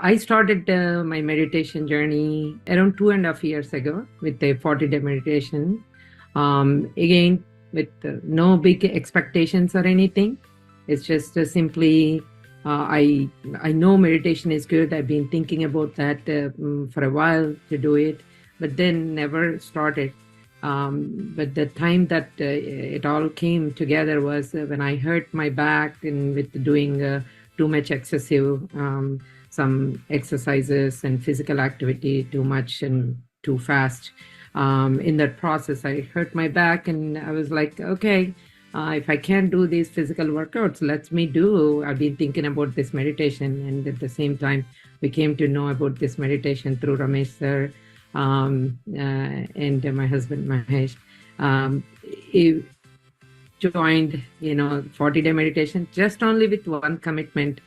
I started my meditation journey around 2.5 years ago with a 40-day meditation. Again, with no big expectations or anything. It's just simply I know meditation is good. I've been thinking about that for a while to do it, but then never started. But the time that it all came together was when I hurt my back and with doing too much excessive some exercises and physical activity too much and too fast. In that process, I hurt my back, and I was like, okay, if I can't do these physical workouts, let me do. I've been thinking about this meditation, and at the same time, we came to know about this meditation through Ramesh sir and my husband Mahesh. He joined, 40-day meditation just only with one commitment.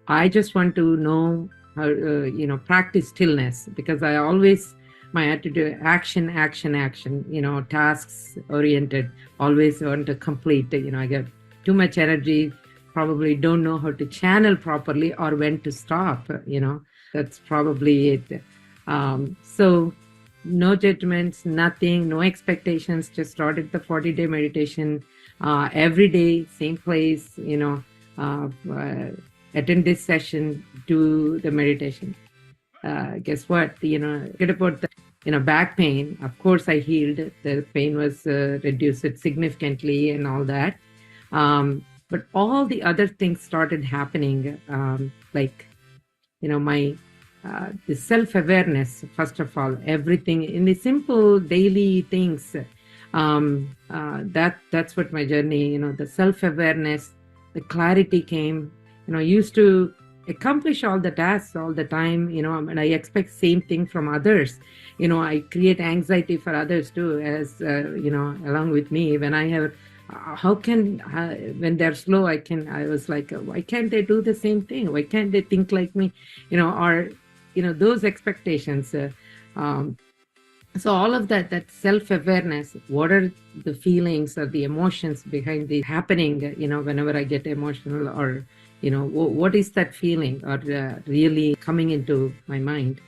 I just want to know how, practice stillness, because I always, my attitude, action, action, action, tasks oriented, always want to complete, I get too much energy, probably don't know how to channel properly or when to stop, that's probably it. So no judgments, nothing, no expectations, just started the 40-day meditation every day, same place, attend this session, do the meditation. Guess what? Get about the back pain. Of course, I healed. The pain was reduced significantly and all that. But all the other things started happening, like my the self-awareness. First of all, everything in the simple daily things. That's what my journey. The self-awareness, the clarity came. Used to accomplish all the tasks all the time, and I expect same thing from others. I create anxiety for others too, as along with me. When I have, how can when they're slow, I was like, why can't they do the same thing? Why can't they think like me? Or those expectations. So all of that self-awareness, what are the feelings or the emotions behind the happening, whenever I get emotional, or what is that feeling or really coming into my mind.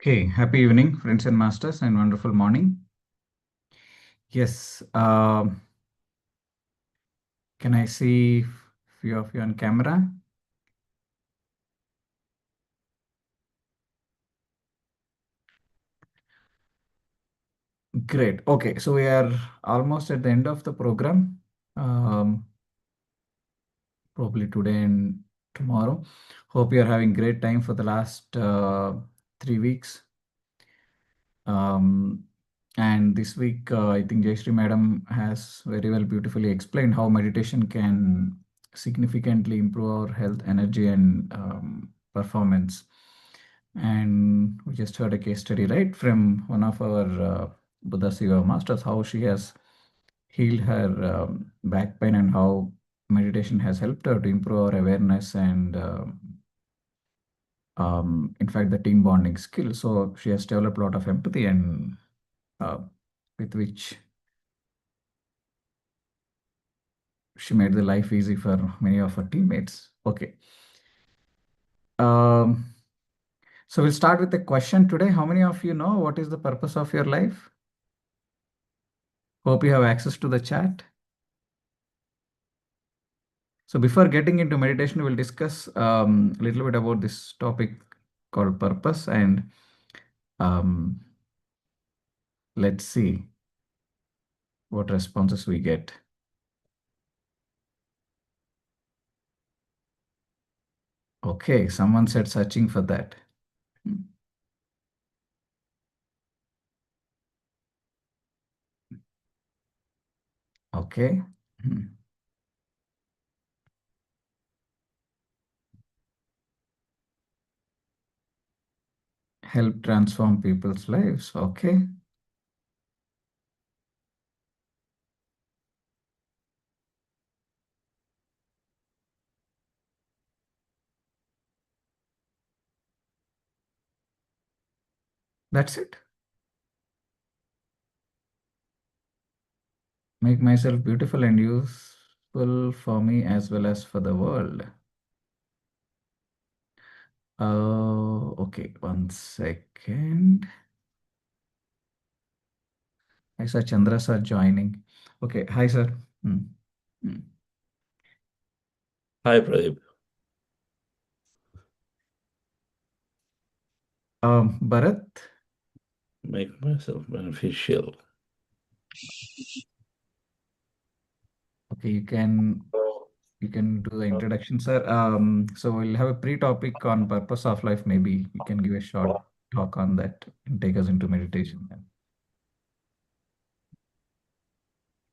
Okay, happy evening, friends and masters, and wonderful morning. Yes, can I see few of you on camera? Great. Okay, so we are almost at the end of the program, probably today and tomorrow. Hope you are having great time for the last 3 weeks. And this week, I think Jayashree Madam has very well beautifully explained how meditation can significantly improve our health, energy, and performance. And we just heard a case study, right, from one of our Buddha Siva masters, how she has healed her back pain and how meditation has helped her to improve our awareness and in fact, the team bonding skill. So she has developed a lot of empathy and with which she made the life easy for many of her teammates. Okay. So we'll start with the question today. How many of you know what is the purpose of your life? Hope you have access to the chat. So before getting into meditation, we'll discuss a little bit about this topic called purpose, and um, let's see what responses we get. Okay, someone said searching for that. Okay. help transform people's lives. Okay. That's it. Make myself beautiful and useful for me as well as for the world. Okay, 1 second. I saw Chandra sir joining. Okay, hi sir. Hmm. Hmm. Hi, Pradeep. Bharat, Make myself beneficial. okay, you can do the introduction, sir. So we'll have a pre-topic on purpose of life. Maybe you can give a short talk on that and take us into meditation.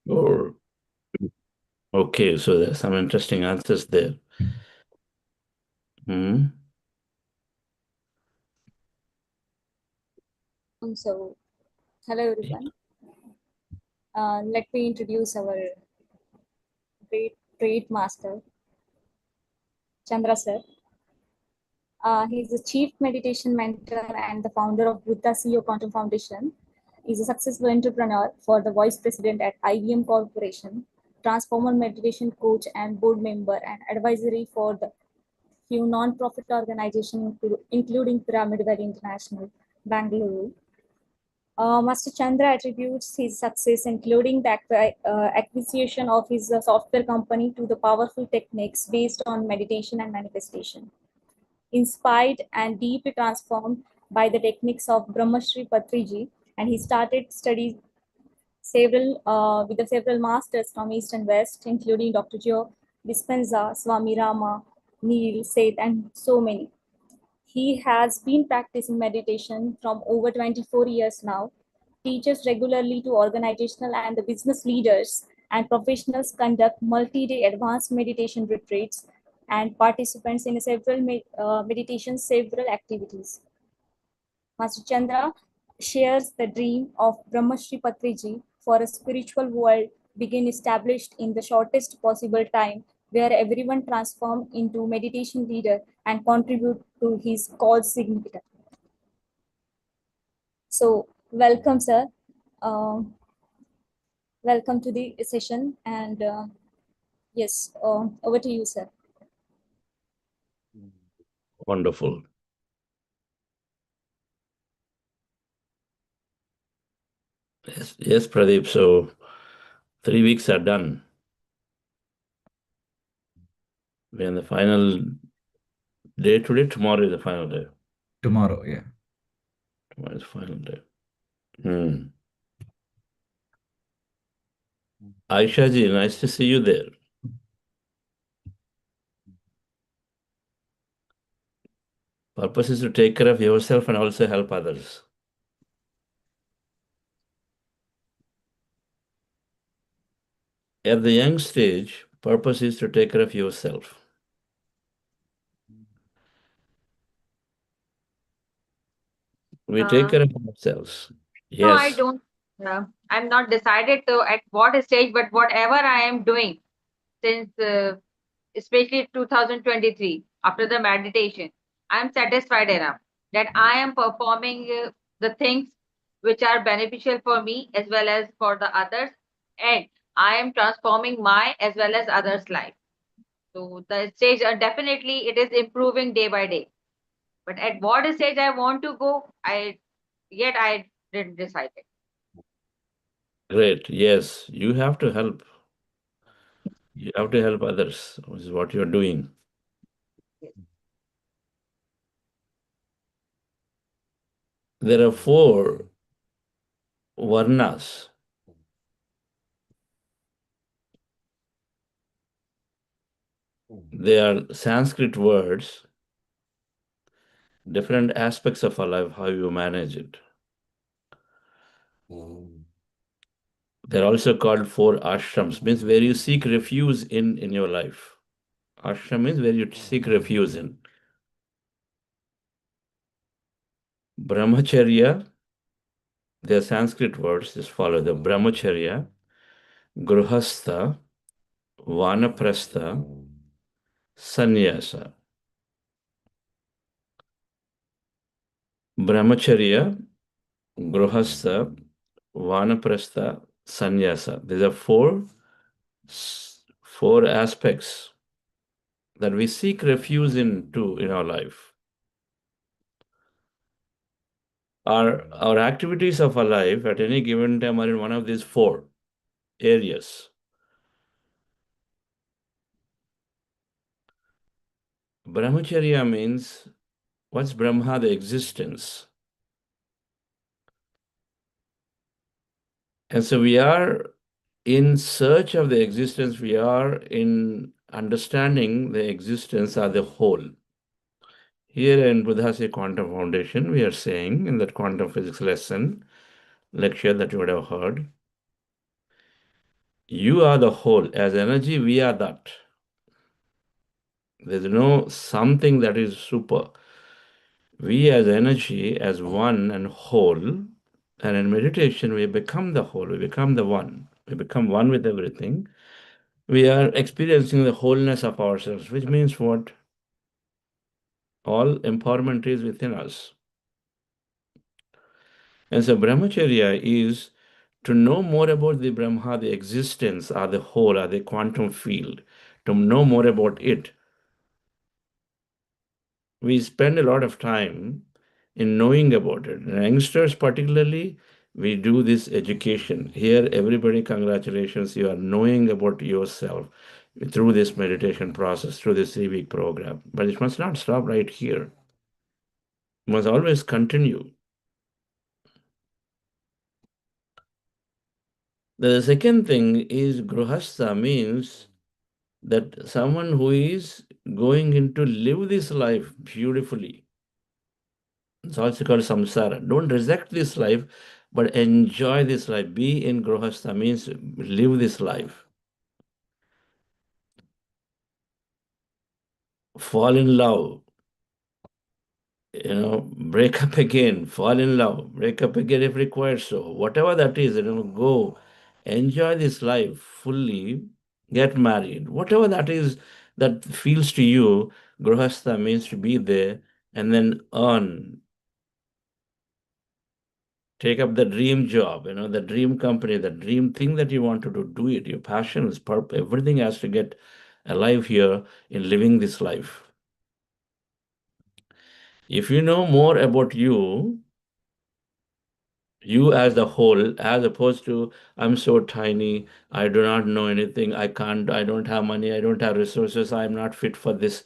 Or okay, so there's some interesting answers there. Hmm. So, hello everyone. Let me introduce our great master, Chandra sir. He's the chief meditation mentor and the founder of Buddha CEO Quantum Foundation. He's a successful entrepreneur for the vice president at IBM Corporation, transformer meditation coach and board member and advisory for the few non-profit organizations, including Pyramid Valley International, Bangalore. Master Chandra attributes his success, including the acquisition of his software company, to the powerful techniques based on meditation and manifestation. Inspired and deeply transformed by the techniques of Brahmashri Patriji, and he started studies with the several masters from East and West, including Dr. Joe Dispenza, Swami Rama, Neil, Seth, and so many. He has been practicing meditation from over 24 years now, teaches regularly to organizational and the business leaders, and professionals conduct multi-day advanced meditation retreats and participants in several activities. Master Chandra shares the dream of Brahmashri Patriji for a spiritual world begin established in the shortest possible time, where everyone transform into meditation leader and contribute to his cause significant. So welcome, sir. Welcome to the session, and yes, over to you, sir. Wonderful. Yes, Pradeep. So 3 weeks are done. We're in the final day today. Tomorrow is the final day. Tomorrow, yeah. Tomorrow is the final day. Hmm. Aisha ji, nice to see you there. Purpose is to take care of yourself and also help others. At the young stage, purpose is to take care of yourself. We take care of ourselves. No, I Yes. don't. I'm not decided to at what stage, but whatever I am doing since, especially 2023, after the meditation, I'm satisfied enough that I am performing the things which are beneficial for me as well as for the others, and I am transforming my as well as others' life. So the stage, definitely it is improving day by day. But at what stage I want to go, I didn't decide it. Great. Yes, you have to help. You have to help others, which is what you're doing. There are 4 varnas. They are Sanskrit words, different aspects of our life, how you manage it. They're also called 4 ashrams, means where you seek refuge in your life. Ashram means where you seek refuge in. Brahmacharya, they're Sanskrit words, just follow them. Brahmacharya, Gruhastha, Vanaprastha, Sannyasa. Brahmacharya, Gruhastha, Vanaprastha, Sannyasa. These are four aspects that we seek refuge into in our life. Our activities of our life at any given time are in one of these four areas. Brahmacharya means, what's Brahma? The existence. And so we are in search of the existence, we are in understanding the existence as the whole. Here in Buddhasi Quantum Foundation, we are saying in that quantum physics lesson, lecture that you would have heard, you are the whole. As energy, we are that. There's no something that is super. We as energy, as one and whole, and in meditation, we become the whole, we become the one. We become one with everything. We are experiencing the wholeness of ourselves, which means what? All empowerment is within us. And so Brahmacharya is to know more about the Brahma, the existence, or the whole, or the quantum field, to know more about it. We spend a lot of time in knowing about it. And youngsters particularly, we do this education. Here, everybody, congratulations, you are knowing about yourself through this meditation process, through this 3-week program. But it must not stop right here. It must always continue. The second thing is Gruhastha means that someone who is going into live this life beautifully. It's also called samsara. Don't reject this life, but enjoy this life. Be in Grihastha means live this life. Fall in love. Break up again, fall in love, break up again if required. So, whatever that is, go enjoy this life fully, get married, whatever that is that feels to you. Grihastha means to be there and then earn. Take up the dream job, the dream company, the dream thing that you want to do it. Your passion is purpose. Everything has to get alive here in living this life. If you know more about you as the whole, as opposed to, I'm so tiny, I do not know anything, I don't have money, I don't have resources, I'm not fit for this.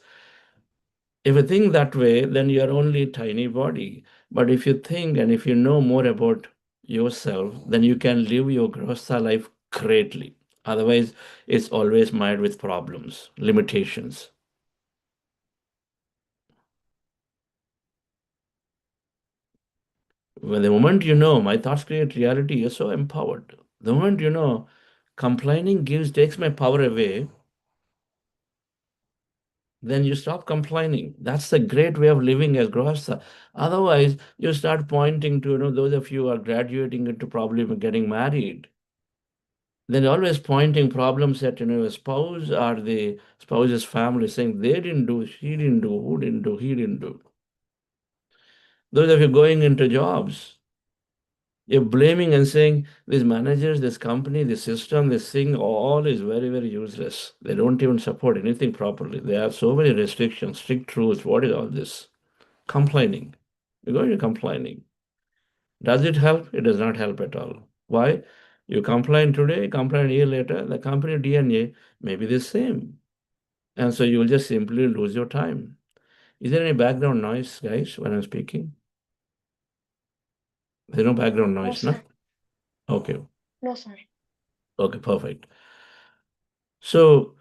If you think that way, then you're only a tiny body. But if you think and if you know more about yourself, then you can live your grihastha life greatly. Otherwise, it's always mired with problems, limitations. When the moment you know my thoughts create reality, you're so empowered. The moment you know complaining takes my power away, then you stop complaining. That's the great way of living as grihastha. Otherwise, you start pointing to, those of you who are graduating into probably getting married. Then always pointing problems at, a spouse or the spouse's family, saying they didn't do, she didn't do, who didn't do, he didn't do. Those of you going into jobs, you're blaming and saying these managers, this company, this system, this thing, all is very, very useless. They don't even support anything properly. They have so many restrictions, strict rules. What is all this? Complaining. You're going to complaining. Does it help? It does not help at all. Why? You complain today, complain a year later, the company DNA may be the same. And so you will just simply lose your time. Is there any background noise, guys, when I'm speaking? There's no background noise, no? Okay. No, sir. Okay, perfect. So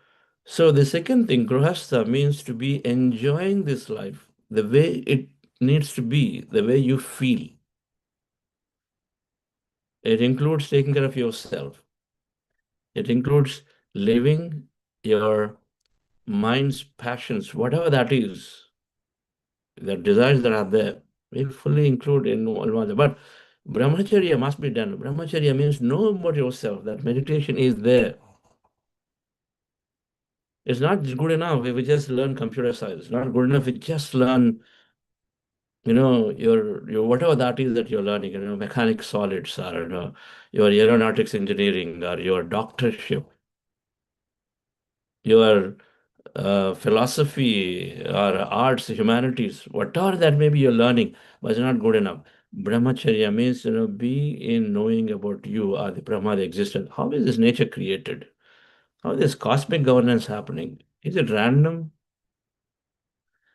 the second thing, grihastha, means to be enjoying this life the way it needs to be, the way you feel. It includes taking care of yourself. It includes living your mind's passions, whatever that is, the desires that are there. We fully include in one. But brahmacharya must be done. Brahmacharya means know about yourself, that meditation is there. It's not good enough if we just learn computer science. It's not good enough if we just learn, your whatever that is that you're learning, mechanic solids, or your aeronautics engineering, or your doctorship, your philosophy or arts, humanities, whatever that maybe you're learning, but it's not good enough. Brahmacharya means, be in knowing about you or the Brahma, the existence. How is this nature created? How is this cosmic governance happening? Is it random?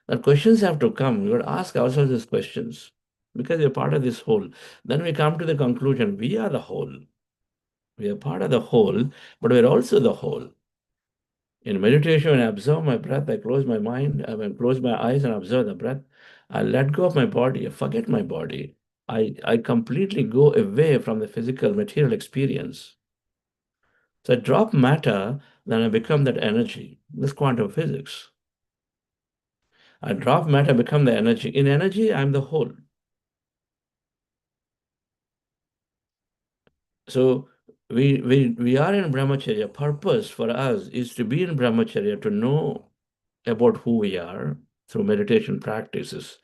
The questions have to come. We got to ask ourselves these questions because we're part of this whole. Then we come to the conclusion we are the whole. We are part of the whole, but we're also the whole. In meditation, when I observe my breath, I close my mind, I close my eyes and observe the breath. I let go of my body, I forget my body. I completely go away from the physical material experience. So I drop matter, then I become that energy. This quantum physics. I drop matter, become the energy. In energy, I'm the whole. So we are in brahmacharya. Purpose for us is to be in brahmacharya, to know about who we are through meditation practices.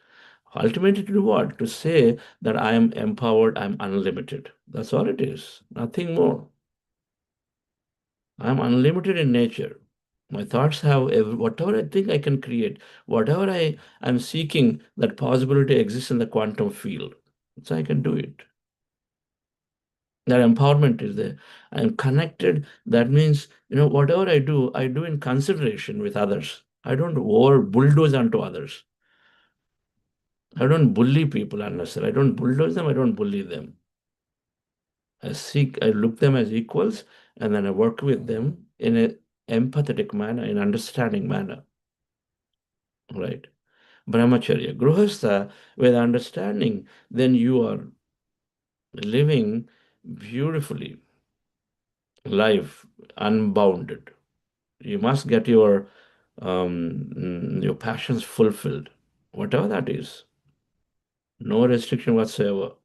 Ultimately, to do what? To say that I am empowered, I'm unlimited. That's all it is, nothing more. I'm unlimited in nature. My thoughts have whatever I think I can create, whatever I am seeking, that possibility exists in the quantum field. So I can do it. That empowerment is there. I'm connected. That means, whatever I do in consideration with others. I don't over bulldoze onto others. I don't bully people unnecessarily. I don't bulldoze them. I don't bully them. I look them as equals, and then I work with them in an empathetic manner, in understanding manner. Right? Brahmacharya. Gruhastha, with understanding, then you are living beautifully, life unbounded. You must get your passions fulfilled, whatever that is. No restriction whatsoever.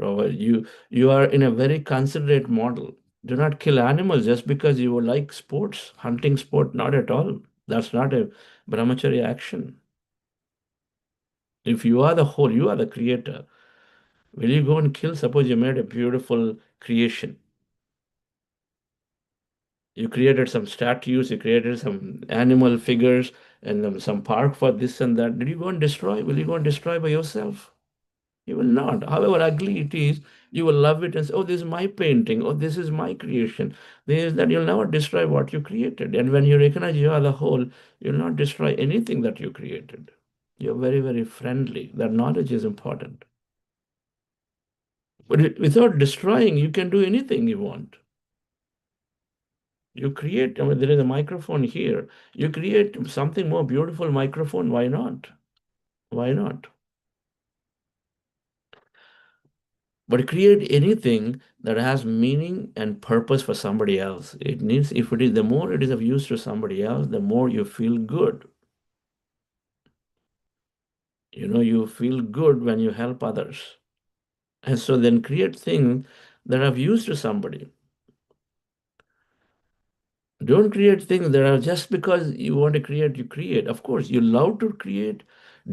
You are in a very considerate model. Do not kill animals just because you like sports, hunting sport, not at all. That's not a brahmacharya action. If you are the whole, you are the creator. Will you go and kill? Suppose you made a beautiful creation. You created some statues, you created some animal figures, and some park for this and that. Did you go and destroy? Will you go and destroy by yourself? You will not. However ugly it is, you will love it and say, oh, this is my painting, oh, this is my creation. This is that. You'll never destroy what you created. And when you recognize you are the whole, you'll not destroy anything that you created. You're very, very friendly. That knowledge is important. But without destroying, you can do anything you want. You create, there is a microphone here. You create something more beautiful microphone. Why not? Why not? But create anything that has meaning and purpose for somebody else. It needs, if it is, the more it is of use to somebody else, the more you feel good. You feel good when you help others. And so then create things that are of use to somebody. Don't create things that are just because you want to create, you create. Of course, you love to create,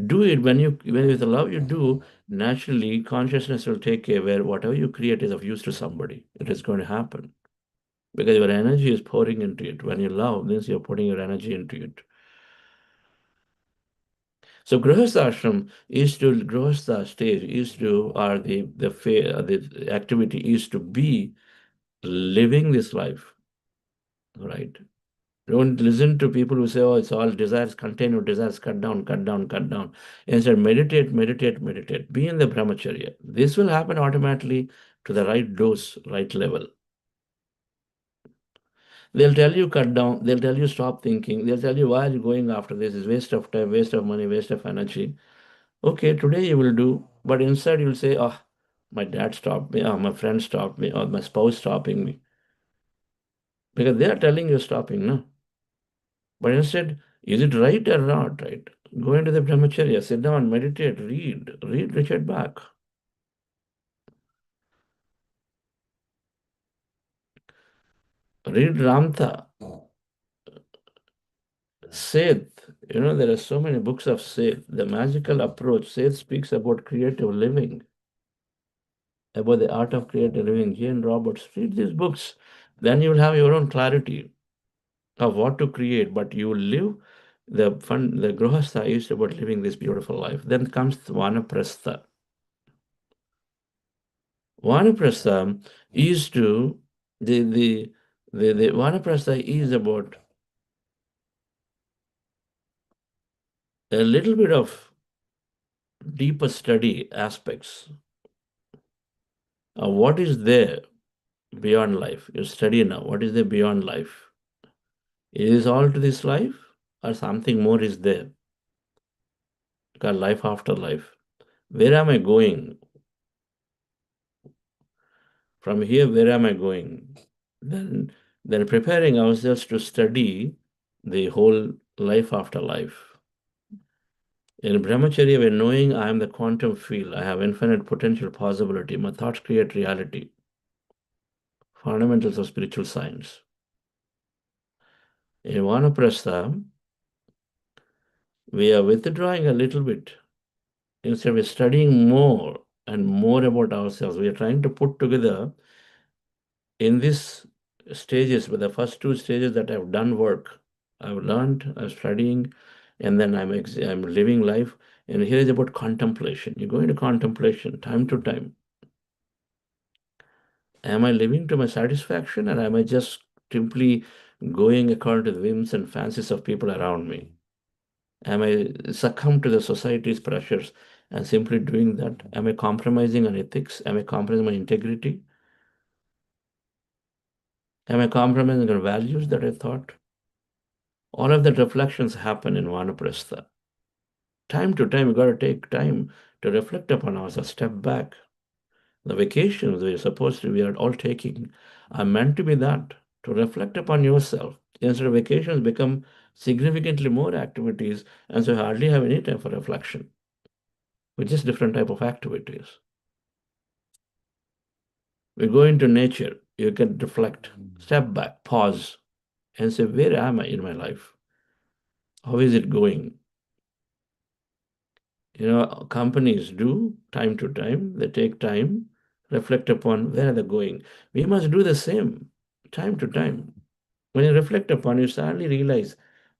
do it. When with the love you do, naturally consciousness will take care where whatever you create is of use to somebody. It is going to happen. Because your energy is pouring into it. When you love, means you're putting your energy into it. So Grihastha ashram Grihastha stage or the activity is to be living this life, right? Don't listen to people who say, oh, it's all desires contain or desires cut down, cut down, cut down. Instead, meditate, meditate, meditate. Be in the brahmacharya. This will happen automatically to the right dose, right level. They'll tell you cut down. They'll tell you stop thinking. They'll tell you why are you going after this? It's waste of time, waste of money, waste of energy. Okay, today you will do, but inside you'll say, oh, my dad stopped me, oh, my friend stopped me, or my spouse stopping me. Because they are telling you stopping, no? But instead, is it right or not right? Go into the brahmacharya, sit down, meditate, read Richard Bach. Read Ramtha, Seth. There are so many books of Seth. The magical approach. Seth speaks about creative living, about the art of creative living. Jane Roberts. Read these books. Then you will have your own clarity of what to create, but you will live the Grihastha is about living this beautiful life. Then comes Vanaprastha. Vanaprastha is to the Vanaprastha is about a little bit of deeper study aspects of what is there beyond life. You study now. What is there beyond life? Is all to this life, or something more is there? Called life after life. Where am I going? From here, where am I going? Then preparing ourselves to study the whole life after life. In brahmacharya, we're knowing I am the quantum field. I have infinite potential possibility. My thoughts create reality. Fundamentals of spiritual science. In Vanaprastha, we are withdrawing a little bit. Instead, we're studying more and more about ourselves. We are trying to put together in these stages, with the first two stages that I've done work. I've learned, I'm studying, and then I'm living life. And here is about contemplation. You go into contemplation time to time. Am I living to my satisfaction, or am I just simply going according to the whims and fancies of people around me? Am I succumb to the society's pressures and simply doing that? Am I compromising on ethics? Am I compromising my integrity? Am I compromising on values that I thought? All of the reflections happen in Vanaprastha. Time to time, we got to take time to reflect upon ourselves, step back. The vacations we are all taking are meant to be that, to reflect upon yourself. Instead of vacations become significantly more activities, and so you hardly have any time for reflection, with just different type of activities. We go into nature, you can reflect, step back, pause, and say, where am I in my life? How is it going? Companies do time to time, they take time, reflect upon where they're going. We must do the same time to time. When you reflect upon, you suddenly realize,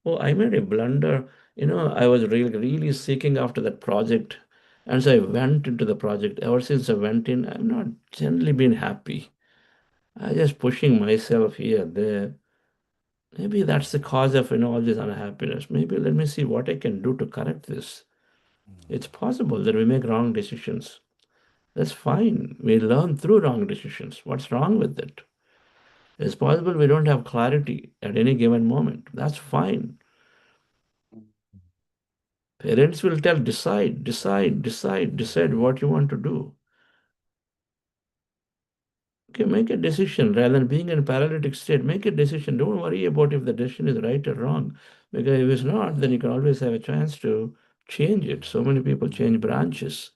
oh, I made a blunder. I was really seeking after that project. And so I went into the project. Ever since I went in, I've not generally been happy. I'm just pushing myself here, there. Maybe that's the cause of all this unhappiness. Maybe let me see what I can do to correct this. It's possible that we make wrong decisions. That's fine. We learn through wrong decisions. What's wrong with it? It's possible we don't have clarity at any given moment. That's fine. Parents will tell, decide what you want to do. Okay, make a decision rather than being in a paralytic state. Make a decision. Don't worry about if the decision is right or wrong. Because if it's not, then you can always have a chance to change it. So many people change branches.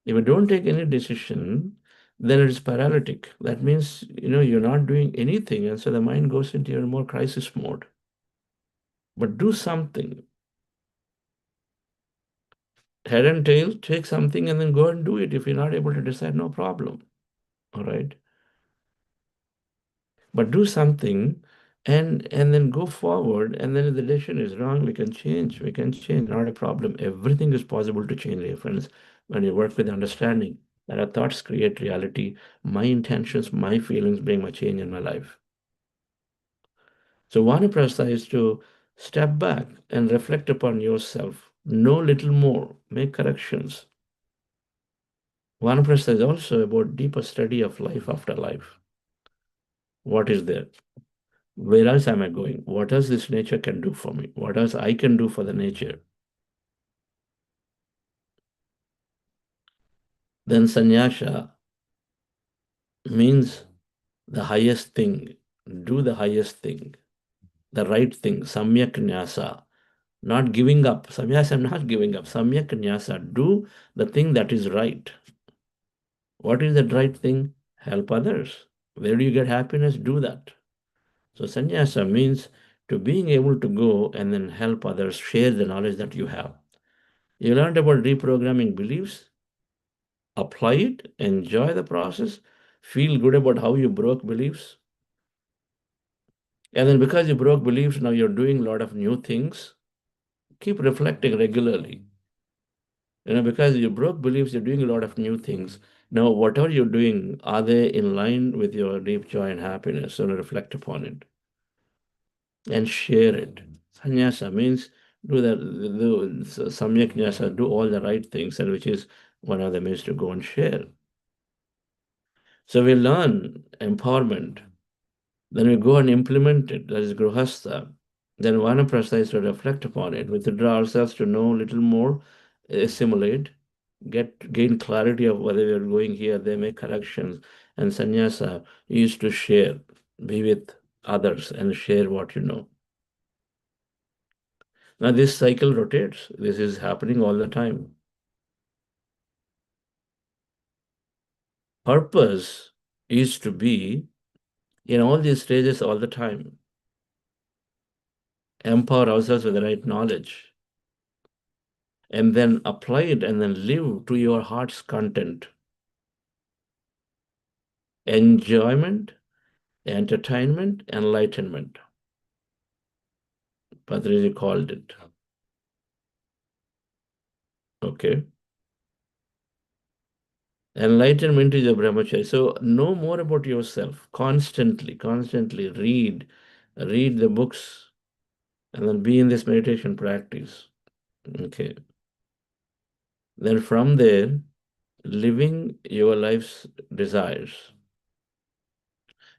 If you don't take any decision, then it is paralytic. That means, you're not doing anything. And so the mind goes into a more crisis mode. But do something. Head and tail, take something and then go and do it. If you're not able to decide, no problem. All right. But do something and then go forward. And then if the decision is wrong, we can change. Not a problem. Everything is possible to change, dear friends, when you work with understanding that our thoughts create reality. My intentions, my feelings bring my change in my life. So Vanaprastha is to step back and reflect upon yourself. Know little more. Make corrections. Vanaprastha is also about deeper study of life after life. What is there? Where else am I going? What else this nature can do for me? What else I can do for the nature? Then sannyasa means the highest thing. Do the highest thing, the right thing, samyak nyasa. Not giving up. Samyasa, not giving up. Samyak nyasa, do the thing that is right. What is that right thing? Help others. Where do you get happiness? Do that. So sannyasa means to being able to go and then help others, share the knowledge that you have. You learned about reprogramming beliefs, apply it, enjoy the process, feel good about how you broke beliefs. And then because you broke beliefs, now you're doing a lot of new things. Keep reflecting regularly. Because you broke beliefs, you're doing a lot of new things. Now, whatever you're doing, are they in line with your deep joy and happiness? So reflect upon it and share it. Sannyasa means do samyak nyasa, do all the right things, and which is one of them is to go and share. So we learn empowerment, then we go and implement it. That is grihastha. Then vanaprastha is to reflect upon it, withdraw ourselves to know a little more, assimilate, gain clarity of whether we are going here, they make corrections. And sannyasa is to share, be with others and share what you know. Now this cycle rotates. This is happening all the time. Purpose is to be in all these stages all the time. Empower ourselves with the right knowledge. And then apply it and then live to your heart's content. Enjoyment, entertainment, enlightenment. Patrici called it. Okay. Enlightenment is a brahmacharya. So know more about yourself constantly, read the books, and then be in this meditation practice. Okay. Then from there, living your life's desires.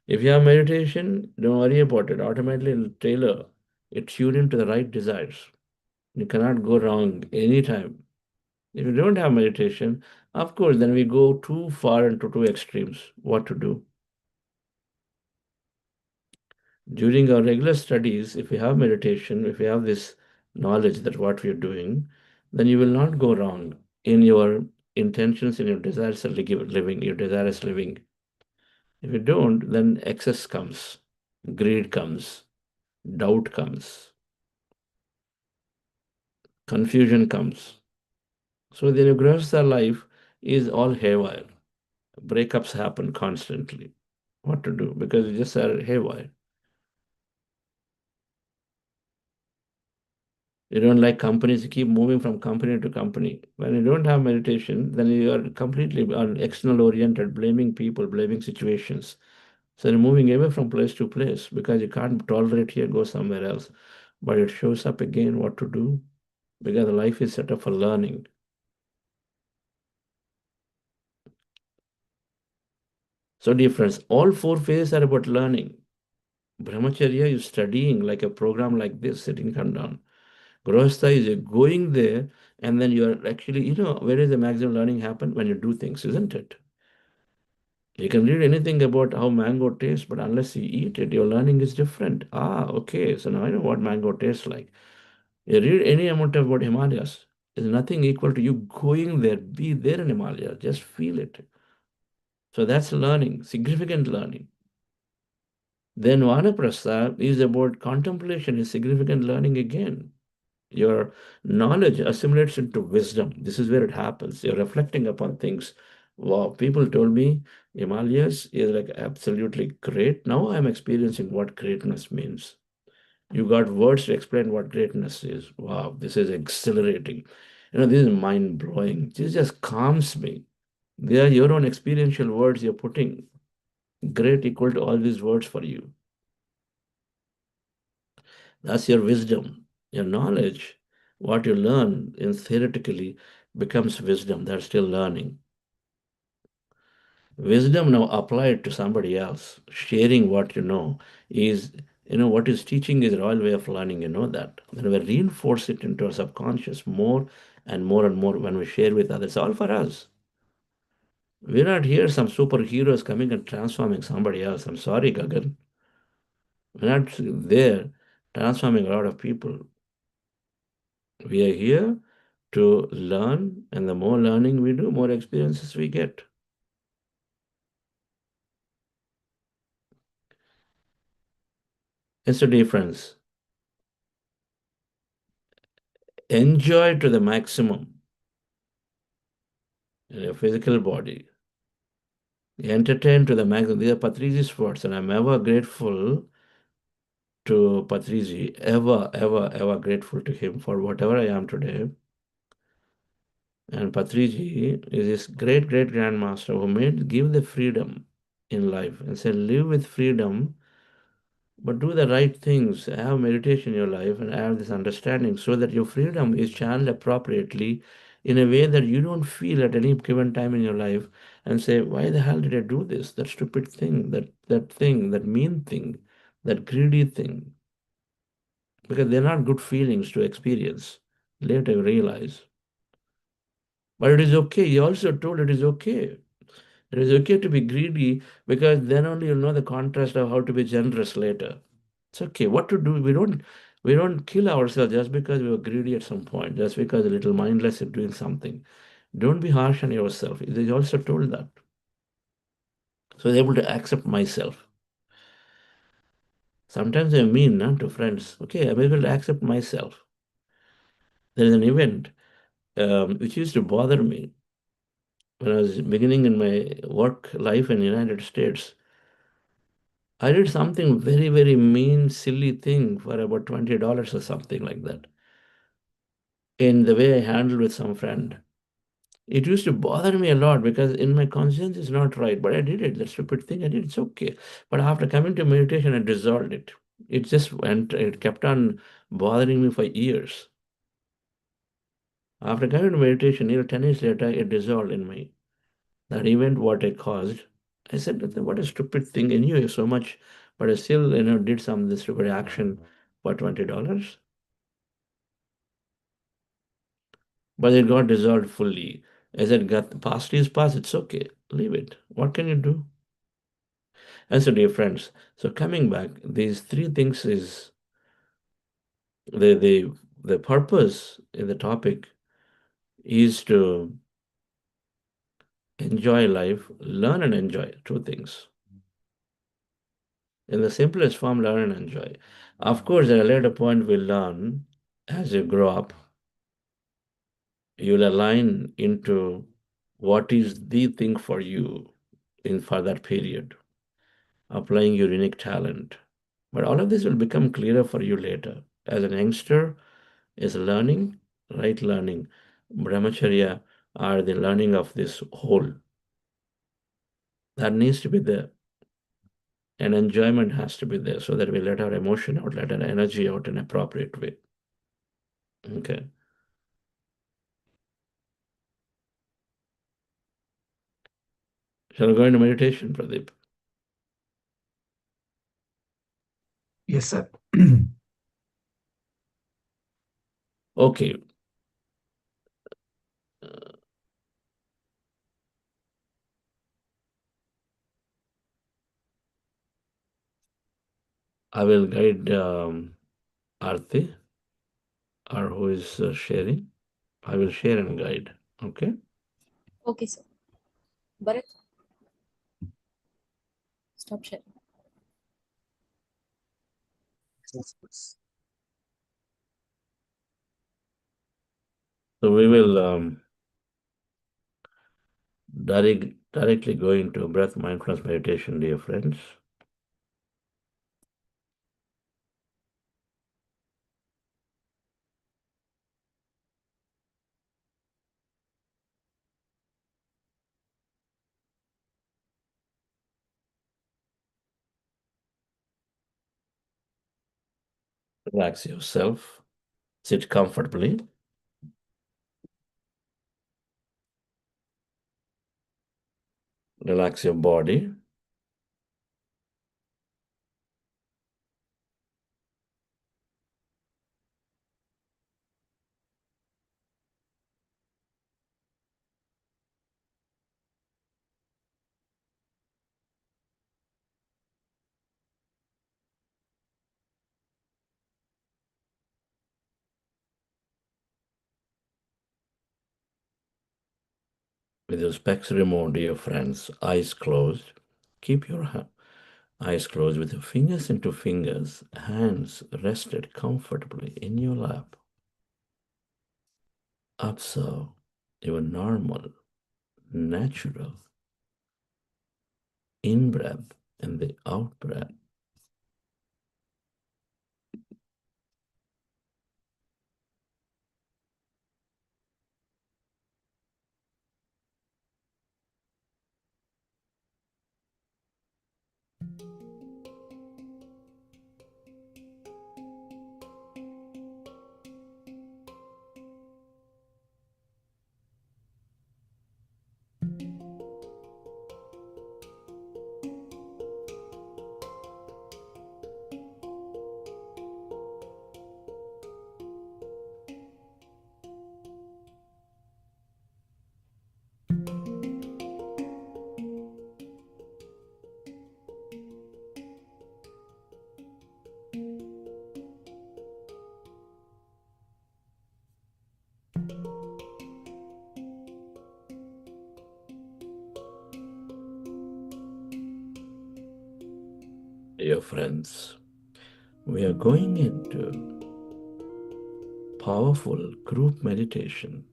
If you have meditation, don't worry about it. Automatically it'll tailor it, tune into the right desires. You cannot go wrong anytime. If you don't have meditation, of course, then we go too far into two extremes. What to do? During our regular studies, if we have meditation, if we have this knowledge that what we are doing, then you will not go wrong in your intentions, in your desires of living, your desirous living. If you don't, then excess comes, greed comes, doubt comes, confusion comes. So the Grihastha life is all haywire. Breakups happen constantly. What to do? Because you just are haywire. You don't like companies, you keep moving from company to company. When you don't have meditation, then you are completely external oriented, blaming people, blaming situations. So you're moving away from place to place because you can't tolerate here, go somewhere else. But it shows up again what to do because life is set up for learning. So dear friends, all four phases are about learning. Brahmacharya is studying like a program like this, sitting down. Grihastha is going there, and then you're actually, where does the maximum learning happen? When you do things, isn't it? You can read anything about how mango tastes, but unless you eat it, your learning is different. Okay, so now I know what mango tastes like. You read any amount about Himalayas, there's nothing equal to you going there, be there in Himalayas, just feel it. So that's learning, significant learning. Then Vanaprastha is about contemplation, is significant learning again. Your knowledge assimilates into wisdom. This is where it happens. You're reflecting upon things. Wow, people told me Himalayas is like absolutely great. Now I'm experiencing what greatness means. You got words to explain what greatness is. Wow, this is exhilarating. This is mind blowing. This just calms me. They are your own experiential words you're putting. Great equal to all these words for you. That's your wisdom, your knowledge. What you learn in theoretically becomes wisdom. That's still learning. Wisdom now applied to somebody else, sharing what you know is, what is teaching is a royal way of learning. You know that. Then we reinforce it into our subconscious more and more and more when we share with others, all for us. We're not here some superheroes coming and transforming somebody else. I'm sorry, Gagan. We're not there transforming a lot of people. We are here to learn, and the more learning we do, more experiences we get. It's a difference. Enjoy to the maximum in your physical body. Entertain to the maximum. These are Patrizi's words, and I'm ever grateful to Patrizi, ever grateful to him for whatever I am today. And Patriji is his great grandmaster who give the freedom in life and said, live with freedom, but do the right things, have meditation in your life, and have this understanding so that your freedom is channeled appropriately in a way that you don't feel at any given time in your life and say, why the hell did I do this? That stupid thing, that thing, that mean thing, that greedy thing. Because they're not good feelings to experience. Later you realize. But it is okay. He also told it is okay. It is okay to be greedy because then only you'll know the contrast of how to be generous later. It's okay. What to do? We don't kill ourselves just because we were greedy at some point, just because a little mindless in doing something. Don't be harsh on yourself. He also told that. So I was able to accept myself. Sometimes I'm mean to friends. Okay, I'm able to accept myself. There is an event which used to bother me when I was beginning in my work life in the United States. I did something very mean, silly thing for about $20 or something like that in the way I handled with some friend. It used to bother me a lot because in my conscience it's not right, but I did it. That stupid thing I did, it's okay. But after coming to meditation, I dissolved it. It just went, it kept on bothering me for years. After coming to meditation, 10 years later, it dissolved in me. That event, what I caused, I said, what a stupid thing. I knew so much, but I still, did some this stupid action for $20. But it got dissolved fully. I said, got the past is past, it's okay. Leave it. What can you do? And so, dear friends, so coming back, these three things is the purpose in the topic is to enjoy life, learn and enjoy, two things. In the simplest form, learn and enjoy. Of course, at a later point, we learn as you grow up, you'll align into what is the thing for you for that period, applying your unique talent. But all of this will become clearer for you later. As an youngster, is learning, right learning. Brahmacharya are the learning of this whole. That needs to be there. And enjoyment has to be there so that we let our emotion out, let our energy out in an appropriate way. Okay. Shall we go into meditation, Pradeep? Yes, sir. Okay. I will guide Arti, or who is sharing. I will share and guide. Okay. Okay, sir. Bharat, stop sharing. So we will directly go into breath mindfulness meditation, dear friends. Relax yourself. Sit comfortably. Relax your body. With your specs removed, dear friends, eyes closed. Keep your eyes closed with your fingers into fingers, hands rested comfortably in your lap. Observe your normal, natural in-breath and the out-breath. Dear friends, we are going into powerful group meditation.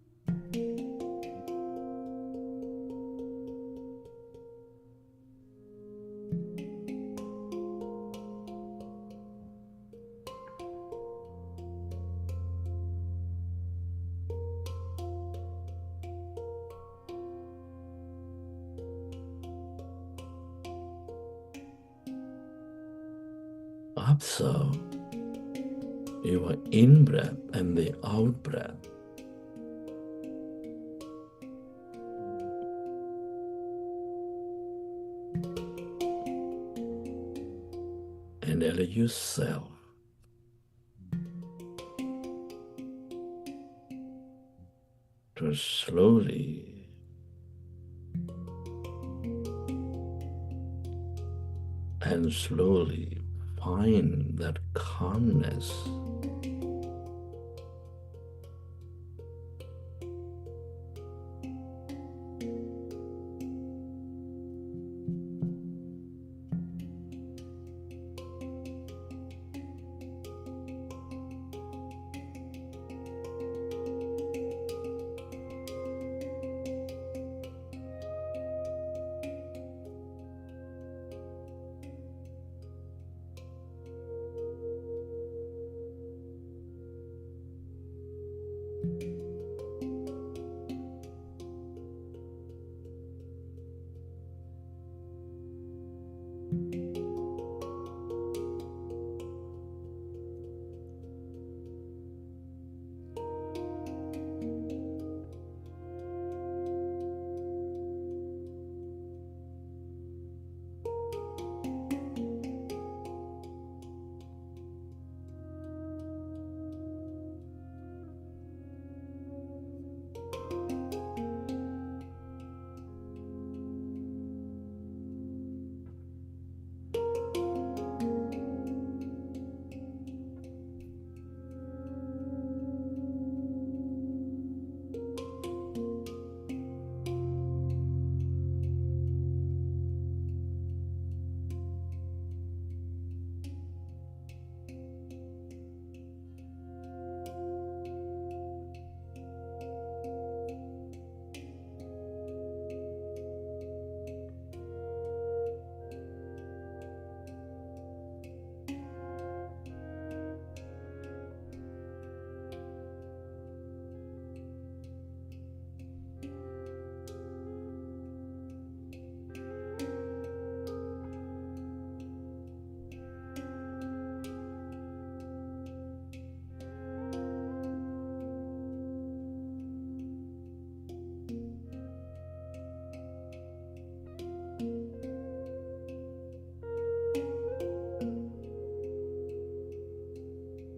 Observe your in-breath and the out-breath. And allow yourself to slowly and slowly find that calmness.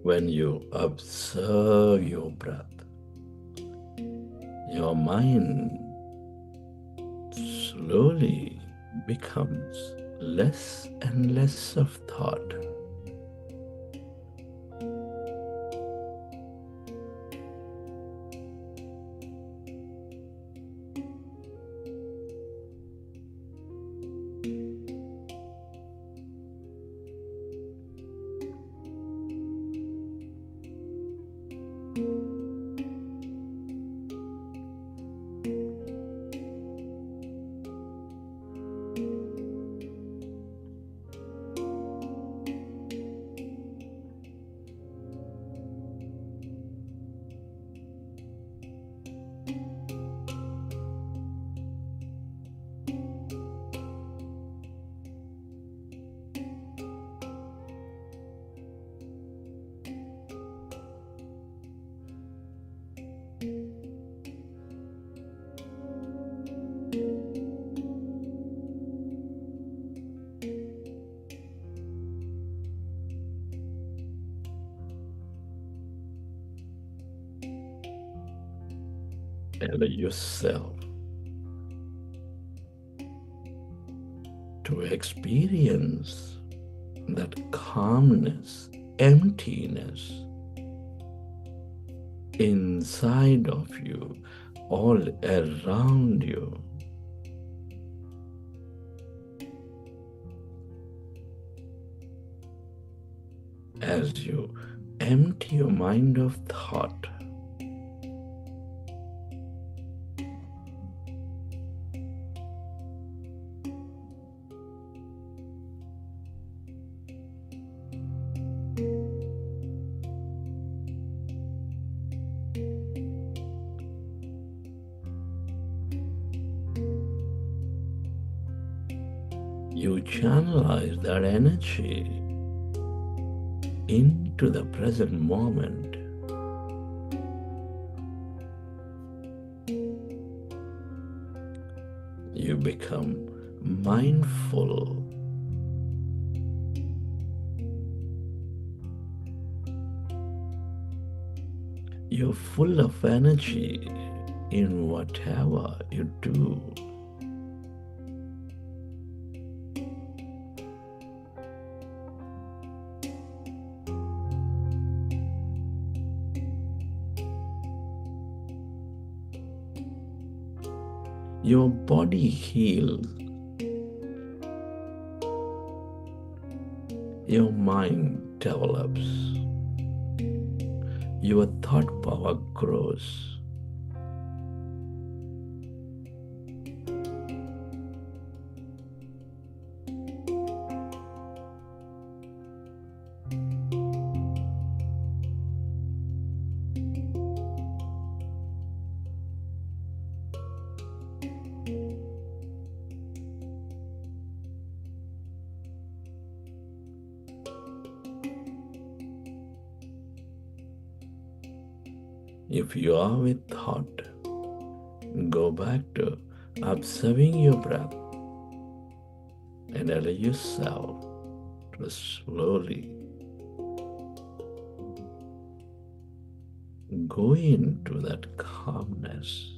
When you observe your breath, your mind slowly becomes less and less of thought. Allow yourself to experience that calmness, emptiness inside of you, all around you. As you empty your mind of thought, you channelize that energy into the present moment. You become mindful. You're full of energy in whatever you do. Your body heals. Your mind develops. Your thought power grows. If you are with thought, go back to observing your breath and allow yourself to slowly go into that calmness.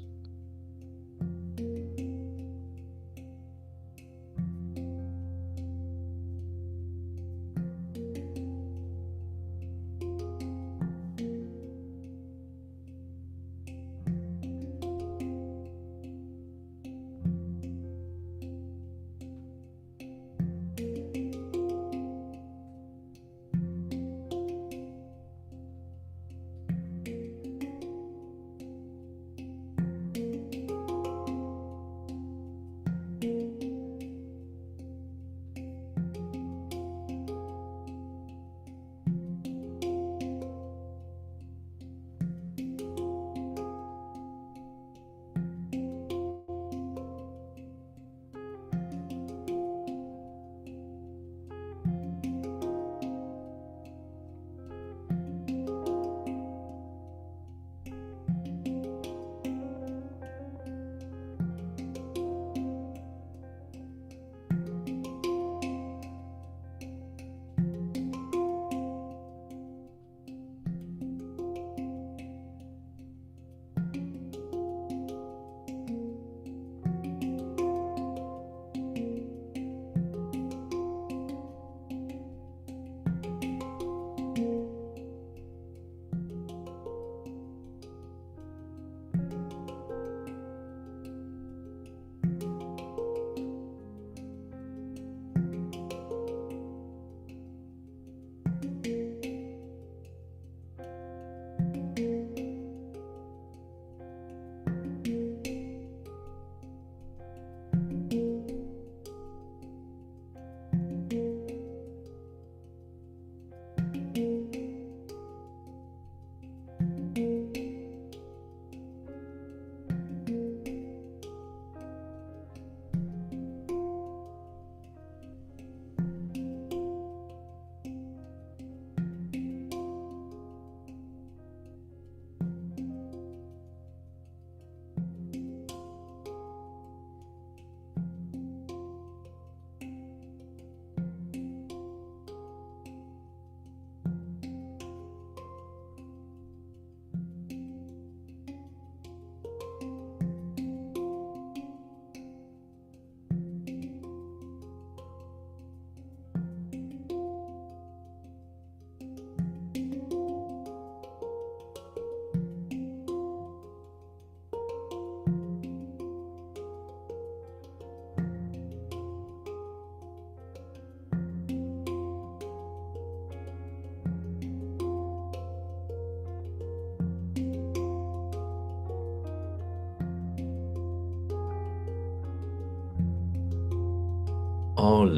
All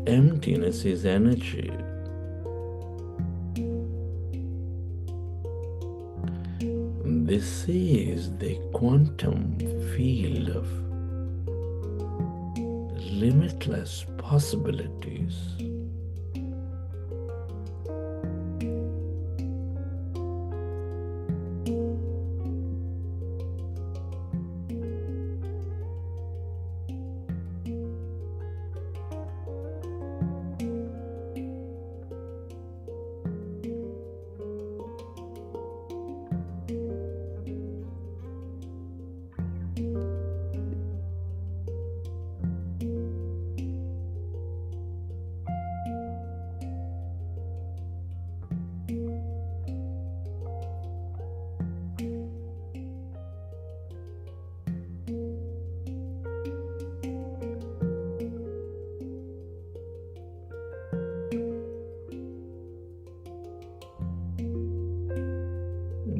emptiness is energy. This is the quantum field of limitless possibilities.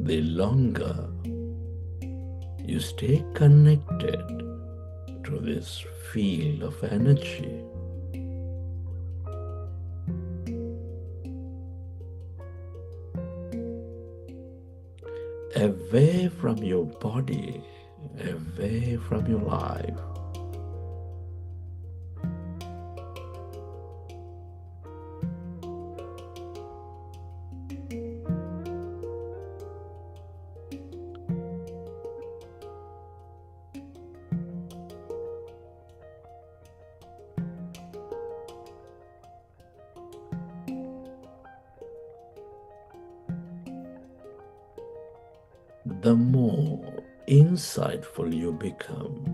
The longer you stay connected to this field of energy, away from your body, away from your life, the more insightful you become.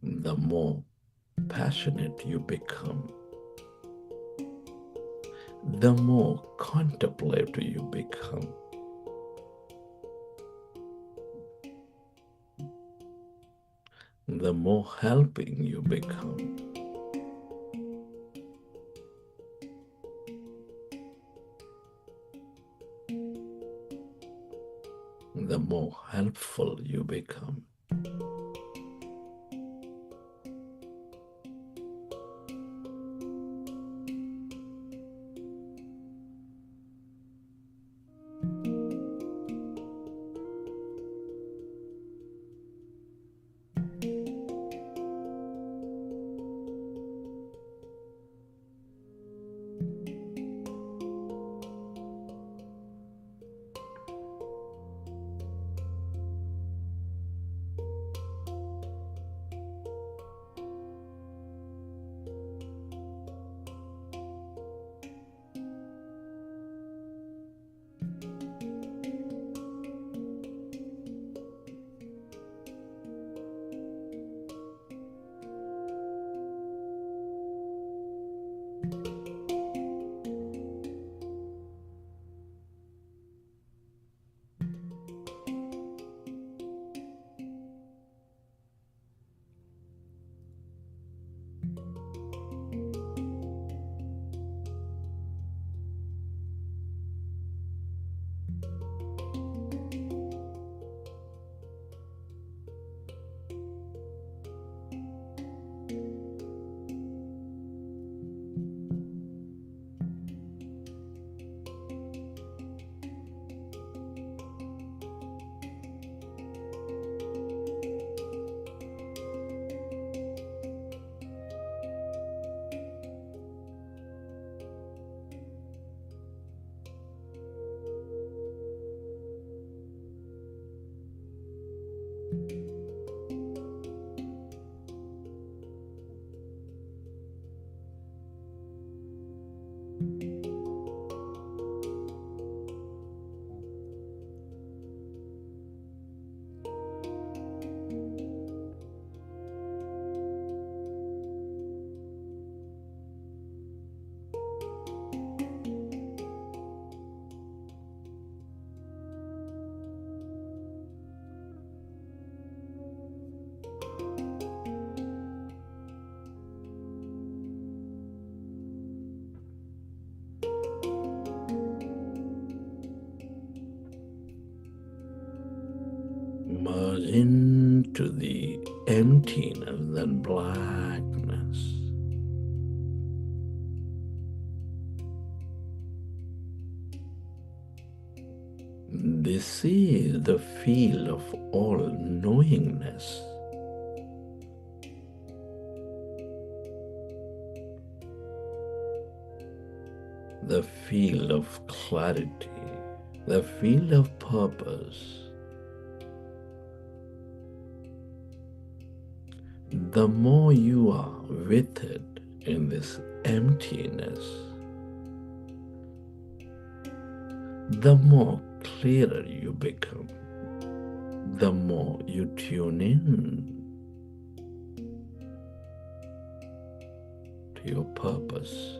The more passionate you become. The more contemplative you become. The more helping you become. The more helpful you become. emptiness and blackness. This is the field of all knowingness. The field of clarity, the field of purpose. The more you are with it in this emptiness, the more clearer you become, the more you tune in to your purpose.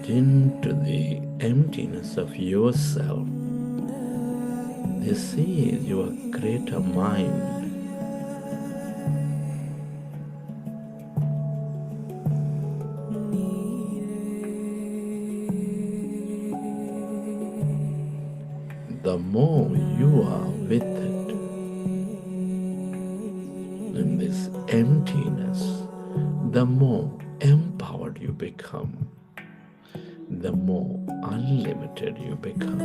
Into the emptiness of yourself. This is your greater mind. The more you are with it in this emptiness, the more empowered you become, the more unlimited you become.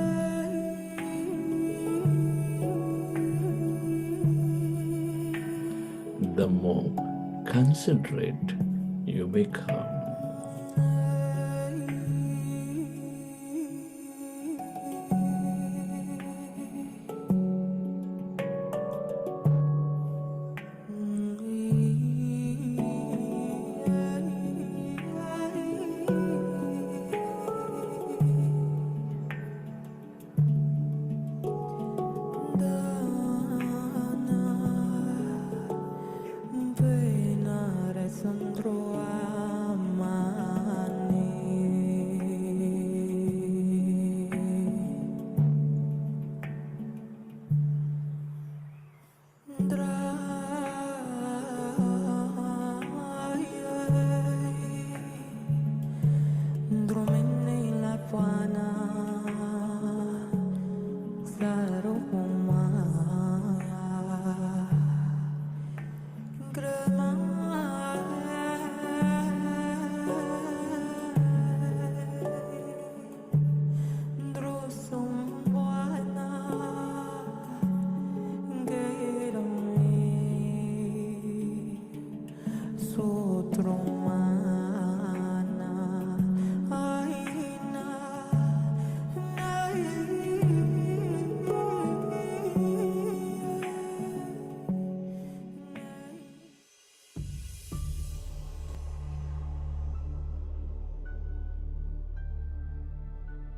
The more considerate you become.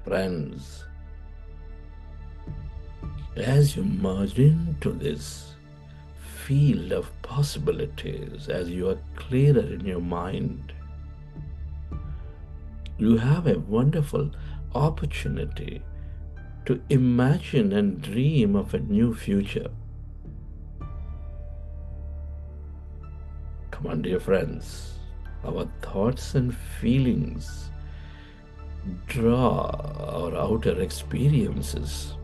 Friends, as you merge into this field of possibilities, as you are clearer in your mind, you have a wonderful opportunity to imagine and dream of a new future. Come on, dear friends, our thoughts and feelings draw our outer experiences.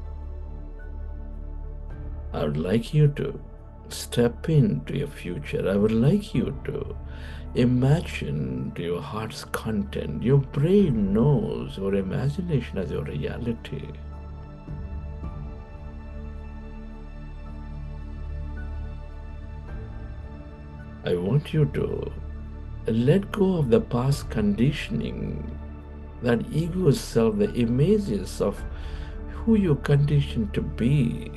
I would like you to step into your future. I would like you to imagine your heart's content. Your brain knows your imagination as your reality. I want you to let go of the past conditioning, that ego self, the images of who you're conditioned to be.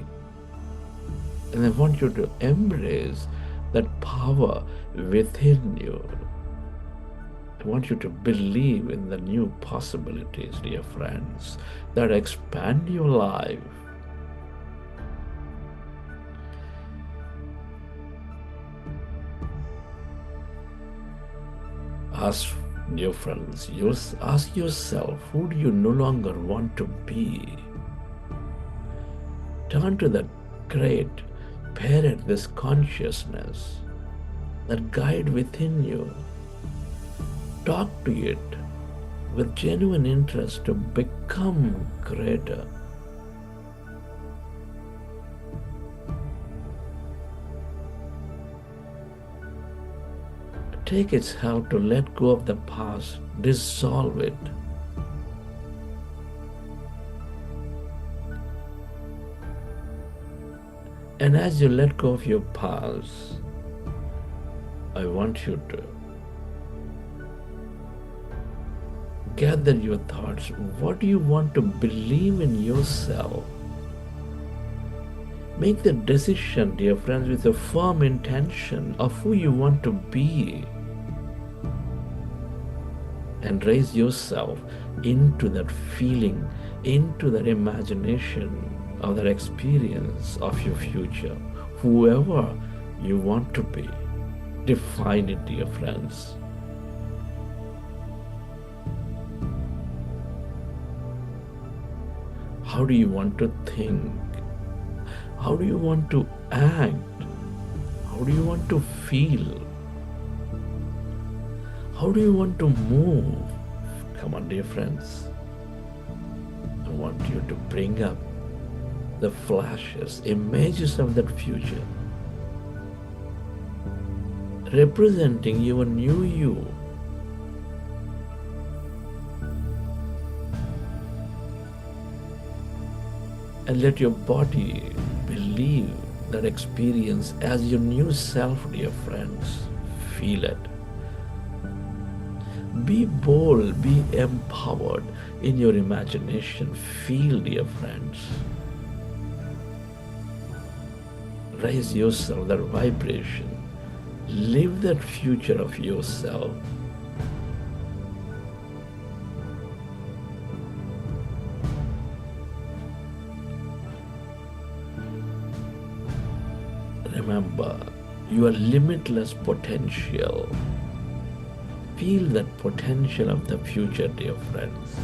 And I want you to embrace that power within you. I want you to believe in the new possibilities, dear friends, that expand your life. Ask, dear friends, ask yourself, who do you no longer want to be? Turn to that great parent, this consciousness, that guide within you. Talk to it with genuine interest to become greater. Take its help to let go of the past, dissolve it. And as you let go of your past, I want you to gather your thoughts. What do you want to believe in yourself? Make the decision, dear friends, with a firm intention of who you want to be. And raise yourself into that feeling, into that imagination of that experience of your future. Whoever you want to be, define it, dear friends. How do you want to think? How do you want to act? How do you want to feel? How do you want to move? Come on, dear friends. I want you to bring up the flashes, images of that future, representing your new you. And let your body believe that experience as your new self, dear friends. Feel it. Be bold, be empowered in your imagination. Feel, dear friends. Raise yourself, that vibration. Live that future of yourself. Remember, your limitless potential. Feel that potential of the future, dear friends.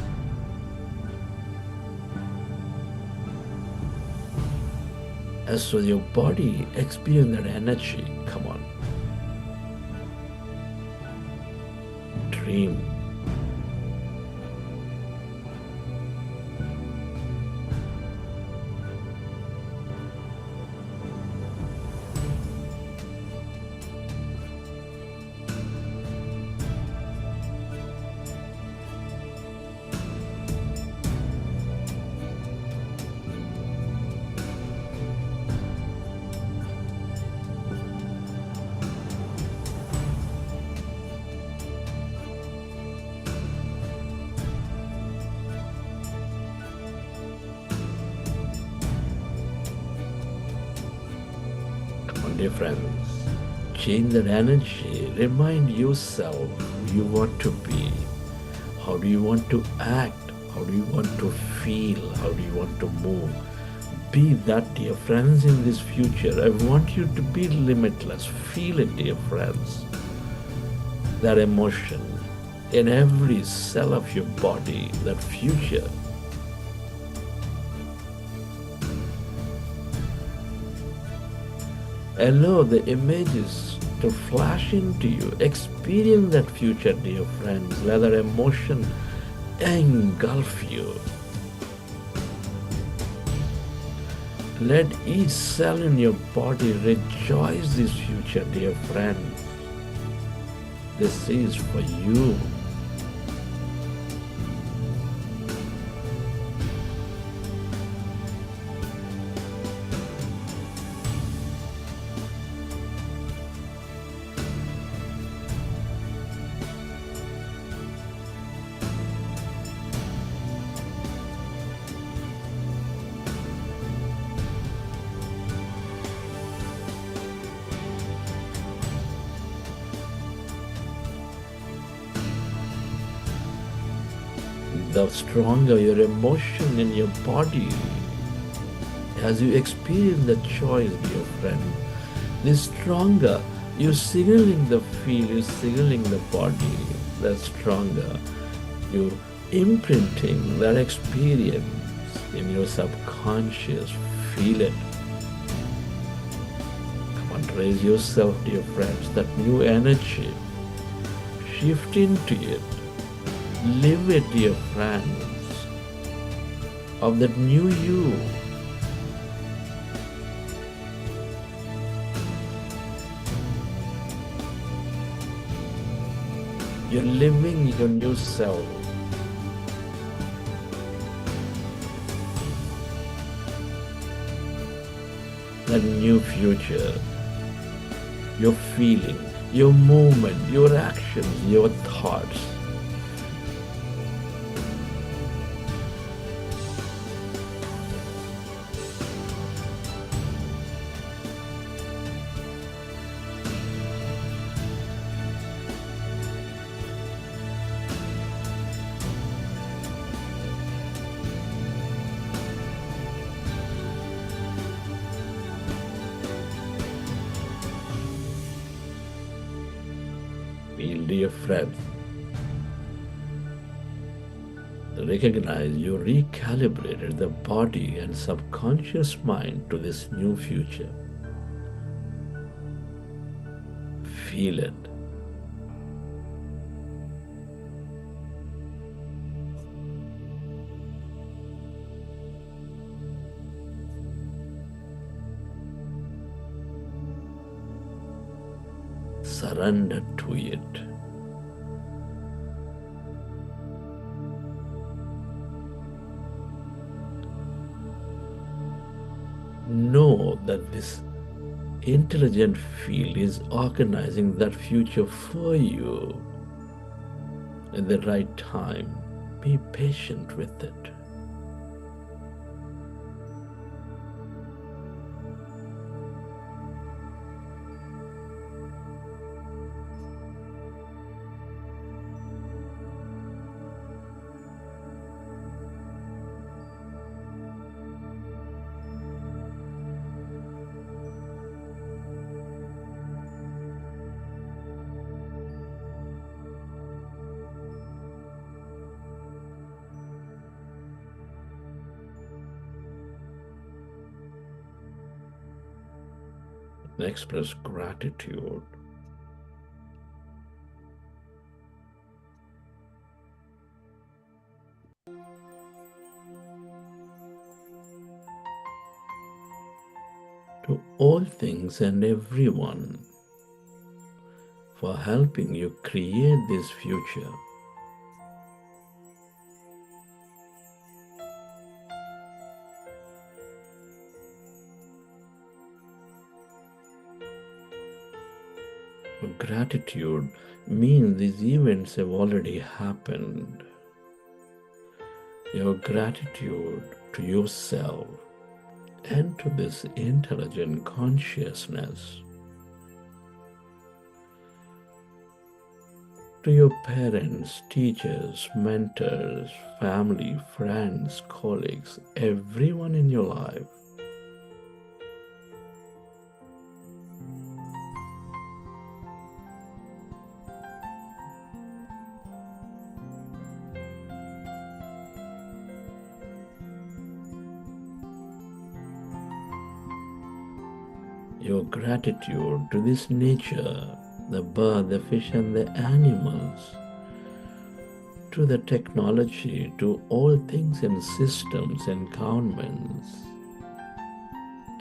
As so your body experience that energy, come on. Dream. Dear friends, change that energy. Remind yourself who you want to be. How do you want to act? How do you want to feel? How do you want to move? Be that, dear friends, in this future. I want you to be limitless. Feel it, dear friends. That emotion in every cell of your body, that future. Allow the images to flash into you. Experience that future, dear friends. Let that emotion engulf you. Let each cell in your body rejoice this future, dear friends. This is for you. The stronger your emotion in your body, as you experience the choice, dear friend, the stronger you're signaling the feel, you're signaling the body, the stronger you're imprinting that experience in your subconscious. Feel it. Come on, raise yourself, dear friends, that new energy. Shift into it. Live it, dear friends, of that new you. You're living your new self. That new future. Your feeling, your movement, your actions, your thoughts. Feel, dear friend, recognize you recalibrated the body and subconscious mind to this new future. Feel it. Surrender to it. Know that this intelligent field is organizing that future for you at the right time. Be patient with it. Express gratitude. To all things and everyone for helping you create this future. Gratitude means these events have already happened. Your gratitude to yourself and to this intelligent consciousness to your parents, teachers, mentors, family, friends, colleagues, everyone in your life. Your gratitude to this nature, the bird, the fish, and the animals, to the technology, to all things in systems and governments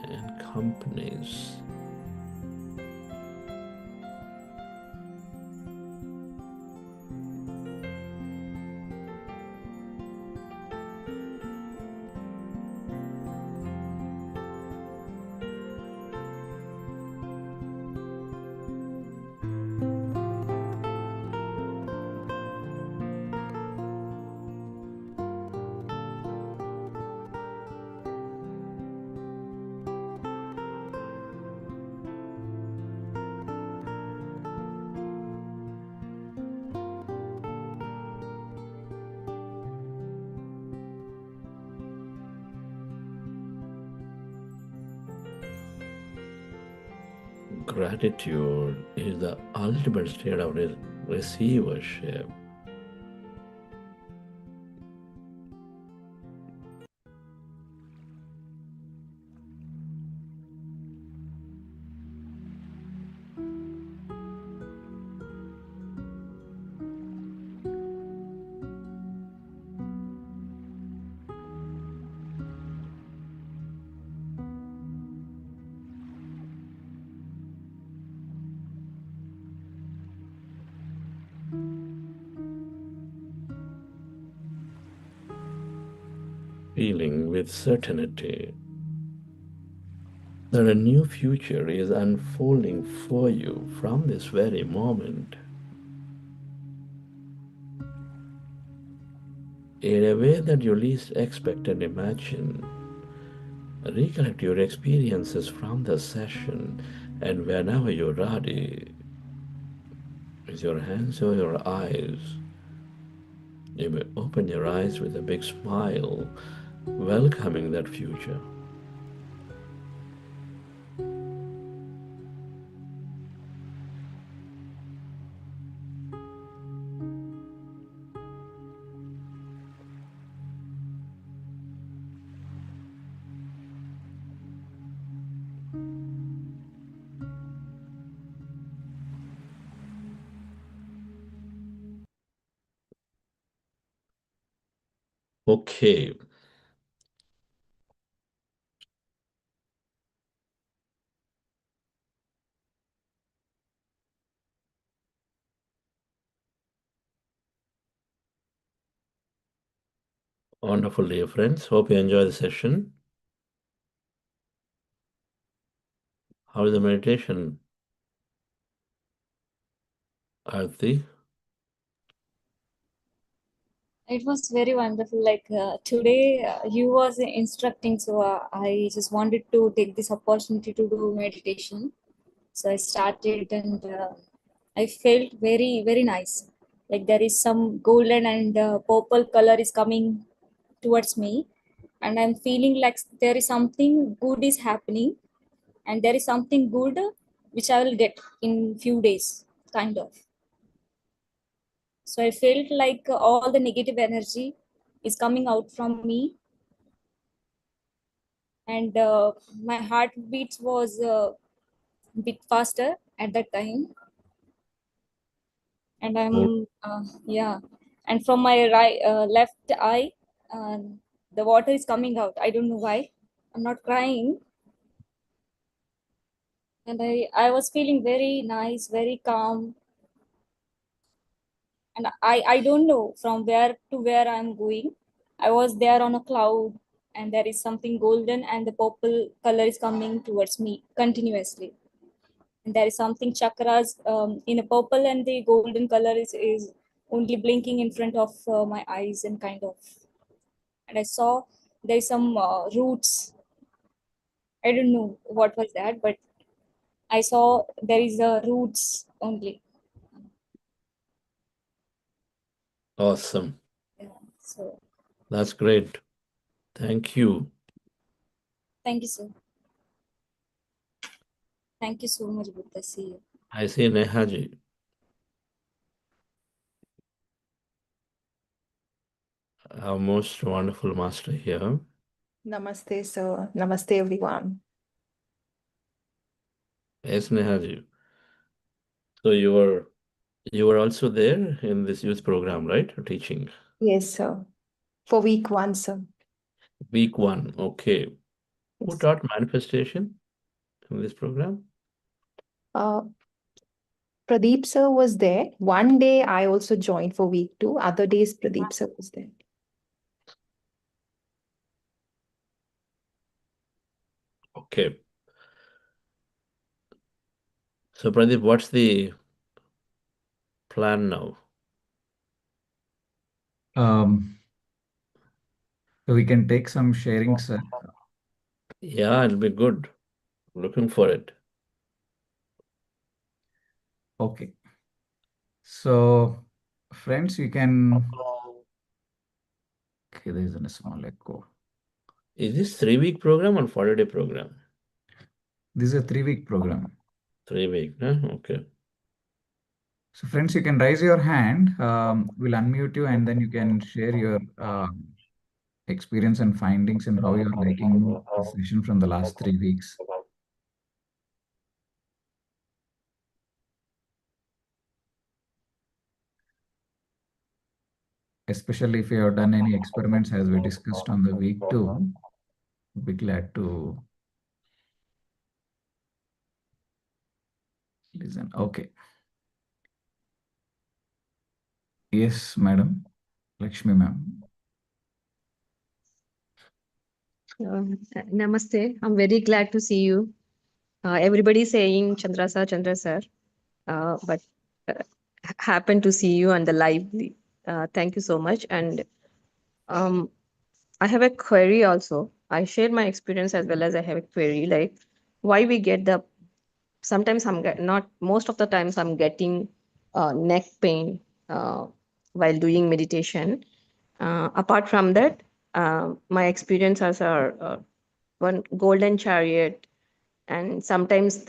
and companies. Gratitude is the ultimate state of receivership. Feeling with certainty that a new future is unfolding for you from this very moment in a way that you least expect and imagine. Recollect your experiences from the session, and whenever you're ready, with your hands or your eyes, you may open your eyes with a big smile, welcoming that future. Okay. Wonderful, dear friends. Hope you enjoy the session. How is the meditation, Arti? It was very wonderful. Like today, you was instructing, so I just wanted to take this opportunity to do meditation. So I started, and I felt very, very nice. Like there is some golden and purple color is coming towards me, and I'm feeling like there is something good is happening, and there is something good which I will get in few days, kind of. So I felt like all the negative energy is coming out from me, and my heartbeats was a bit faster at that time, and I'm yeah, and from my left eye, the water is coming out. I don't know why. I'm not crying, and I was feeling very nice, very calm, and I don't know from where to where I'm going. I was there on a cloud, and there is something golden and the purple color is coming towards me continuously. And there is something chakras in a purple, and the golden color is only blinking in front of my eyes, and kind of. And I saw there is some roots. I don't know what was that, but I saw there is roots only. Awesome. Yeah. So That's great. Thank you. thank you, sir. Thank you so much, Buddha. See you. I see Nehaji. Our most wonderful master here. Namaste, sir. Namaste, everyone. Yes, Nehaji. So you were also there in this youth program, right? Teaching. Yes, sir. For week 1, sir. Week 1. Okay. Who Yes. taught manifestation in this program? Uh, Pradeep sir was there. One day I also joined for week 2. Other days Pradeep sir was there. Okay. So Pradeep, what's the plan now? So we can take some sharing, sir. Yeah, it'll be good. Looking for it. Okay. So, friends, you can. Okay, there is a small echo. Is this 3-week program or 40-day program? This is a 3-week program. 3-week, huh? Okay. So, friends, you can raise your hand. We'll unmute you, and then you can share your experience and findings and how you're liking the session from the last 3 weeks. Especially if you have done any experiments as we discussed on the week 2, we'll be glad to listen. Okay. Yes, madam. Lakshmi, ma'am. Namaste. I'm very glad to see you. Everybody saying Chandra sir, but uh, happened to see you on the live. Thank you so much. And um, I have a query also. I share my experience as well as I have a query like why we get the sometimes not most of the times I'm getting neck pain while doing meditation. Apart from that, my experiences are one golden chariot, and sometimes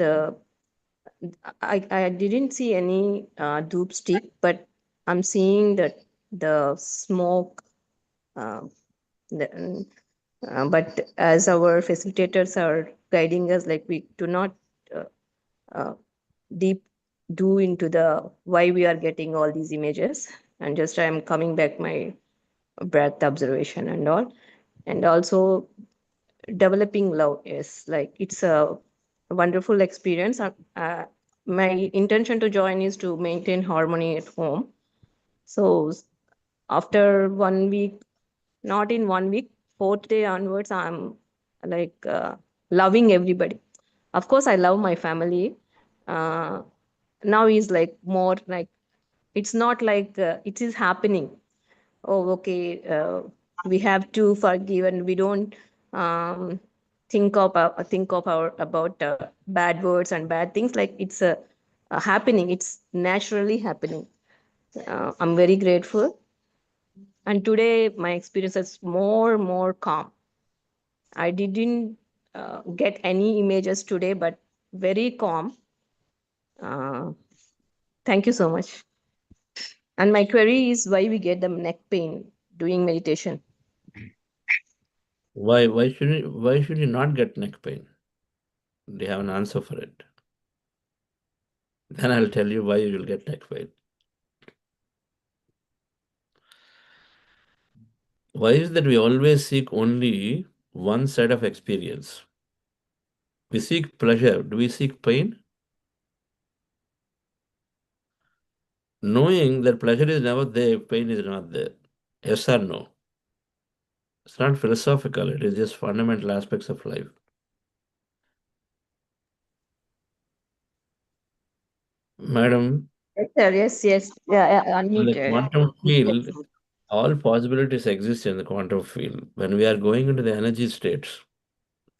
I didn't see any dupe stick, but I'm seeing that the smoke. Uh, the, but as our facilitators are guiding us, like we do not uh, uh, deep do into the why we are getting all these images, and just I'm coming back my breath observation and all, and also developing love is like it's a wonderful experience. My intention to join is to maintain harmony at home. So after 1 week, not in 1 week, fourth day onwards, I'm like loving everybody. Of course, I love my family. Uh, now is like more like it's not like it is happening. Oh, okay, we have to forgive, and we don't um, think of our about bad words and bad things. Like it's happening. It's naturally happening. I'm very grateful, and today my experience is more calm. I didn't get any images today, but very calm. Uh, thank you so much. And my query is why we get the neck pain doing meditation. Why should you not get neck pain? Do you have an answer for it? Then I'll tell you why you will get neck pain. Why is that we always seek only one side of experience? We seek pleasure. Do we seek pain? Knowing that pleasure is never there, pain is not there. Yes or no? It's not philosophical, it is just fundamental aspects of life. Madam, Yes, sir. Yes. Yeah, in the unmuted. quantum field, all possibilities exist in the quantum field. When we are going into the energy states,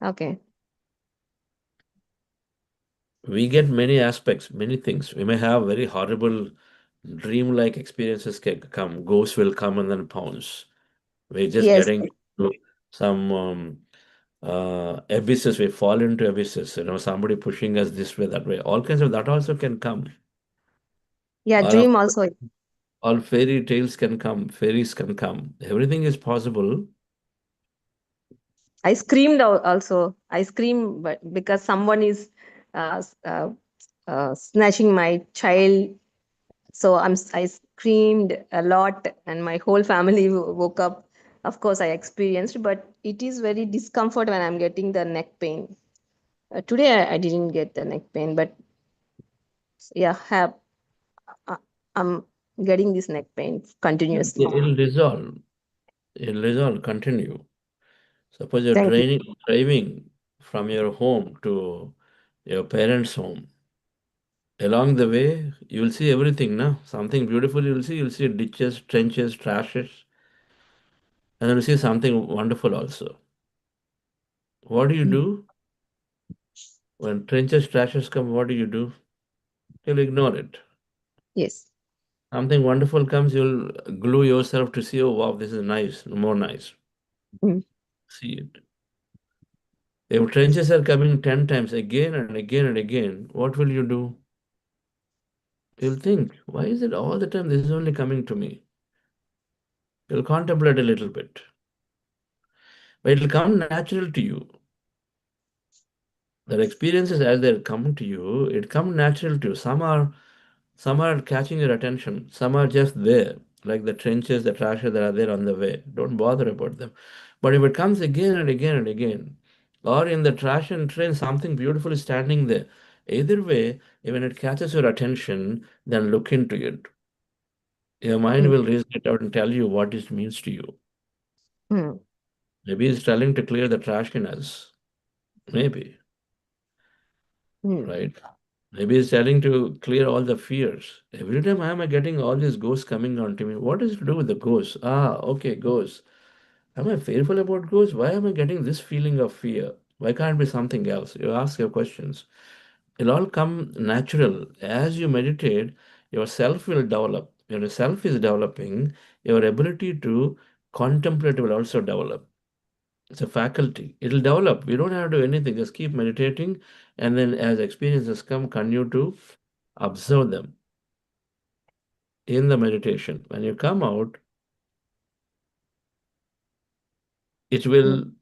Okay. we get many aspects, many things. We may have very horrible dream-like experiences can come. Ghosts will come and then pounce. We're just Yes. getting to some abysses. We fall into abysses. Somebody pushing us this way, that way. All kinds of that also can come. Yeah, Or dream also. all fairy tales can come. Fairies can come. Everything is possible. I screamed also. I screamed, but because someone is snatching my child, so I screamed a lot, and my whole family woke up. Of course, I experienced, but it is very discomfort when I'm getting the neck pain. Today, I didn't get the neck pain, but yeah, uh, I'm getting this neck pain continuously. It'll dissolve. It'll dissolve. Continue. Suppose you're Thank you. driving from your home to your parents' home. Along the way, you will see everything, no? Something beautiful you will see. You'll see ditches, trenches, trashes, and then you'll see something wonderful also. What do you do? When trenches, trashes come, what do? You'll ignore it. Yes. Something wonderful comes, you'll glue yourself to see, oh wow, this is nice, more nice. Mm. See it. If trenches are coming 10 times again and again and again, what will you do? You'll think, why is it all the time this is only coming to me? You'll contemplate a little bit. But it'll come natural to you. The experiences as they come to you, it comes natural to you. Some are catching your attention. Some are just there, like the trenches, the trashes that are there on the way. Don't bother about them. But if it comes again and again and again, or in the trash and train, something beautiful is standing there. Either way, when it catches your attention, then look into it. Your mind Mm. will reason it out and tell you what it means to you. Mm. Maybe it's telling to clear the trash in us. Maybe, Mm. right? Maybe it's telling to clear all the fears. Every time I am getting all these ghosts coming on to me, what is it to do with the ghosts? Ah, okay, ghosts. Am I fearful about ghosts? Why am I getting this feeling of fear? Why can't it be something else? You ask your questions. It'll all come natural. As you meditate, your self will develop. When your self is developing, your ability to contemplate will also develop. It's a faculty. It'll develop. We don't have to do anything. Just keep meditating, and then as experiences come, continue to observe them in the meditation. When you come out, it Mm. will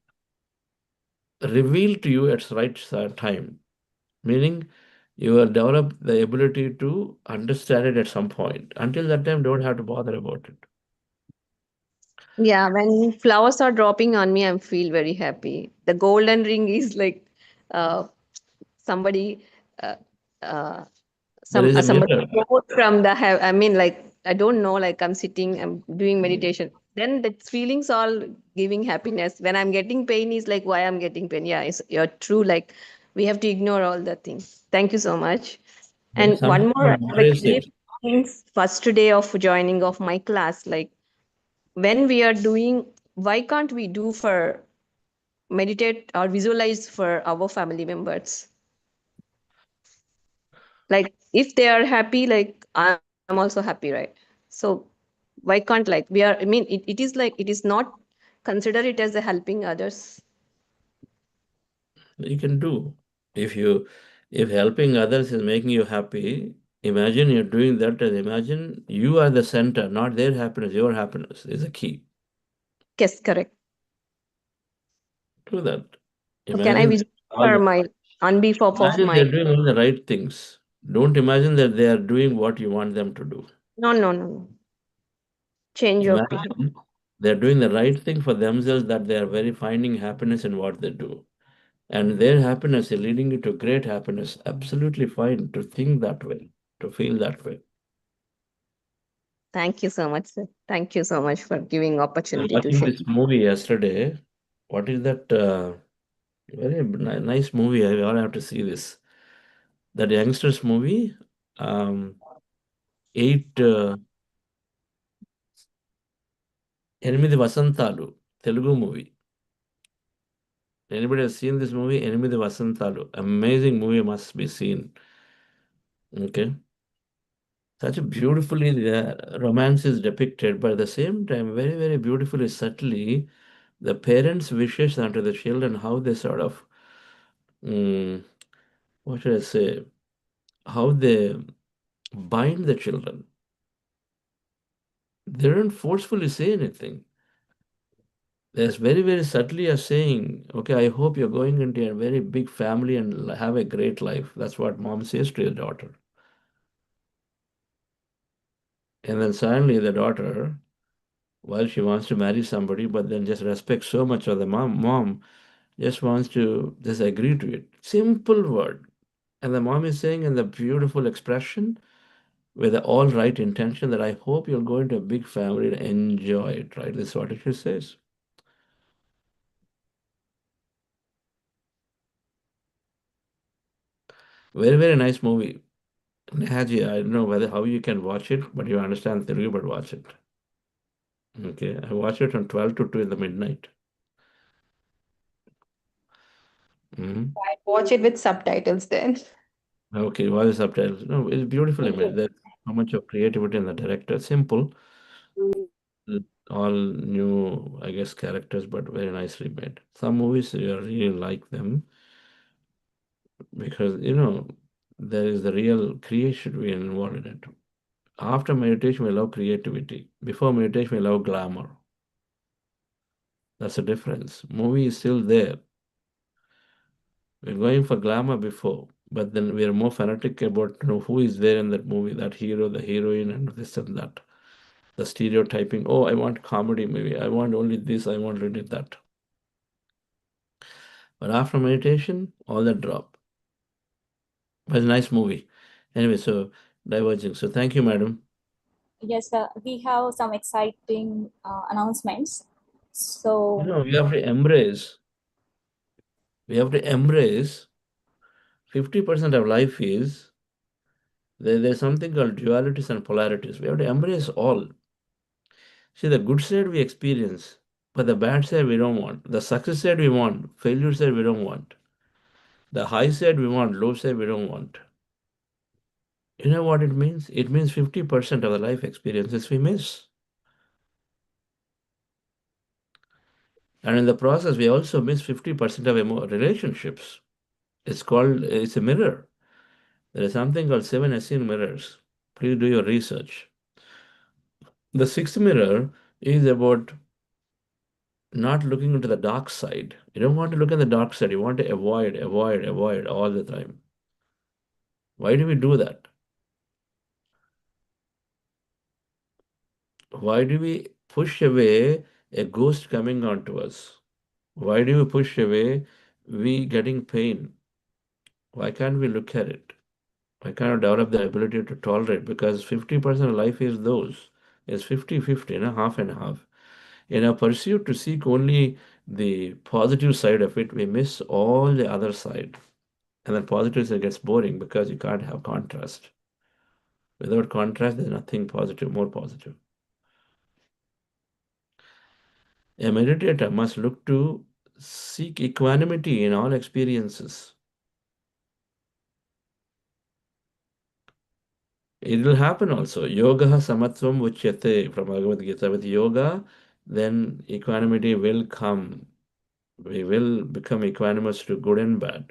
reveal to you at the right time, meaning you will develop the ability to understand it at some point. Until that time, don't have to bother about it. Yeah, when flowers are dropping on me, I feel very happy. The golden ring is like uh, somebody, uh, uh, There is a somebody mirror. wrote from the I mean, like I don't know, like I'm sitting, I'm doing meditation. Then the feelings all giving happiness. When I'm getting pain, is like why I'm getting pain. Yeah, you're true. Like we have to ignore all the things. Thank you so much. There is And one something more, to I have a embrace great it. things first day of joining of my class. Like when we are doing, why can't we do for meditate or visualize for our family members? Like if they are happy, like I'm also happy, right? So why can't, like we are, I mean, it is like it is not consider it as a helping others. You can do. If helping others is making you happy, imagine you're doing that, and imagine you are the center, not their happiness. Your happiness is the key. Yes, correct. Do that. So can I Imagine visualize all for the, my on behalf of imagine my, they're doing all the right things. Don't imagine that they are doing what you want them to do. no, no, no, no. Change of behavior. Imagine they're doing the right thing for themselves, that they are very finding happiness in what they do. And their happiness is leading you to great happiness. Absolutely fine to think that way, to feel that way. Thank you so much, sir. Thank you so much for giving I was opportunity to watching share. this movie yesterday. What is that? Very nice movie. I all have to see this. That youngsters movie, um, eight ఎనిమిది వసంతాలు Telugu movie. Anybody has seen this movie? ఎనిమిది వసంతాలు. Amazing movie, must be seen. Okay. Such a beautifully the romance is depicted, but at the same time, very, very beautifully, subtly, the parents' wishes onto the children, how they sort of, mm, what should I say, how they bind the children. They don't forcefully say anything. There's very, very subtly a saying, okay, I hope you're going into a very big family and have a great life. That's what mom says to your daughter. And then suddenly the daughter, well, she wants to marry somebody, but then just respects so much of the mom just wants to just agree to it. Simple word. And the mom is saying in the beautiful expression with the all right intention that I hope you'll go into a big family and enjoy it, right? This is what she says. Very, very nice movie. Nehaji, I don't know whether how you can watch it, but you understand Telugu, but watch it. Okay, I watched it from 12 to 2 in the midnight. Mhm. I watch it with subtitles then. Okay, watch the subtitles. No, it's beautifully made. There's so much of creativity in the director. Simple, all new, I guess, characters, but very nicely made. Some movies you really like them because there is the real creation we involved in it. After meditation, we allow creativity. Before meditation, we allow glamour. That's the difference. Movie is still there. We're going for glamour before, but then we are more fanatic about who is there in that movie, that hero, the heroine, and this and that. The stereotyping. Oh, I want comedy movie. I want only this. I want only that. But after meditation, all that drop. But it's a nice movie. Anyway, so diverging. So thank you, madam. Yes, we have some exciting announcements. So, We have to embrace. We have to embrace 50% of life is there's something called dualities and polarities. We have to embrace all. See, the good side we experience, but the bad side we don't want. The success side we want, failure side we don't want. The high side we want, low side we don't want. You know what it means? It means 50% of the life experiences we miss. And in the process, we also miss 50% of relationships. It's a mirror. There is something called 7 mirrors. Please do your research. The sixth mirror is about not looking into the dark side. You don't want to look at the dark side. You want to avoid all the time. Why do we do that? Why do we push away a ghost coming onto us? Why do we push away we getting pain? Why can't we look at it? Why can't we develop the ability to tolerate? Because 50% of life is those. It's 50-50, half and half. In our pursuit to seek only the positive side of it, we miss all the other side. And then positive side gets boring because you can't have contrast. Without contrast, there's nothing positive, more positive. A meditator must look to seek equanimity in all experiences. It will happen also. Yoga samatvam uchyate from Bhagavad Gita. With yoga, then equanimity will come. We will become equanimous to good and bad,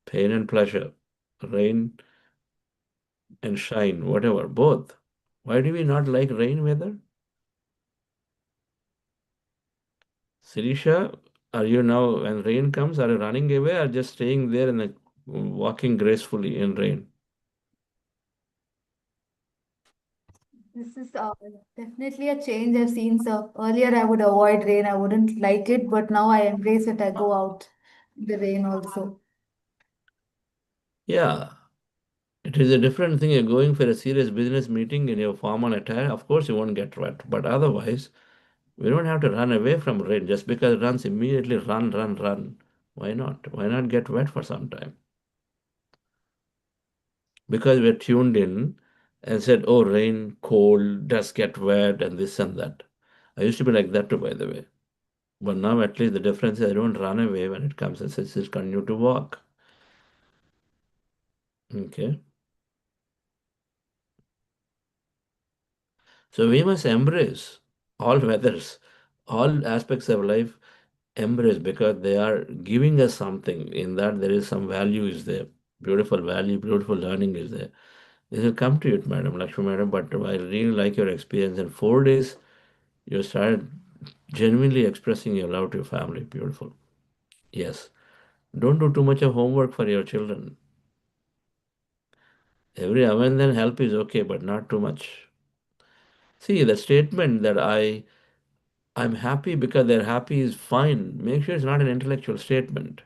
pain and pleasure, rain and shine, whatever, both. Why do we not like rain weather? Sirisha, are you now, when rain comes, are you running away or just staying there and walking gracefully in rain? This is definitely a change I've seen, sir. Earlier, I would avoid rain. I wouldn't like it, but now I embrace it. I go out in the rain also. Yeah, it is a different thing. You're going for a serious business meeting in your formal attire. Of course, you won't get wet, but otherwise, we don't have to run away from rain. Just because it runs, immediately run. Why not? Why not get wet for some time? Because we're tuned in and said, oh, rain, cold, dust get wet, and this and that. I used to be like that too, by the way. But now at least the difference is I don't run away when it comes. I just continue to walk. Okay. So we must embrace all weathers, all aspects of life, embrace, because they are giving us something. In that there is some value is there, beautiful value, beautiful learning is there. This will come to it, Madam Lakshmi Madam, but I really like your experience. In 4 days, you started genuinely expressing your love to your family. Beautiful. Yes. Don't do too much of homework for your children. Every now and then help is okay, but not too much. See, the statement that I'm happy because they're happy is fine. Make sure it's not an intellectual statement.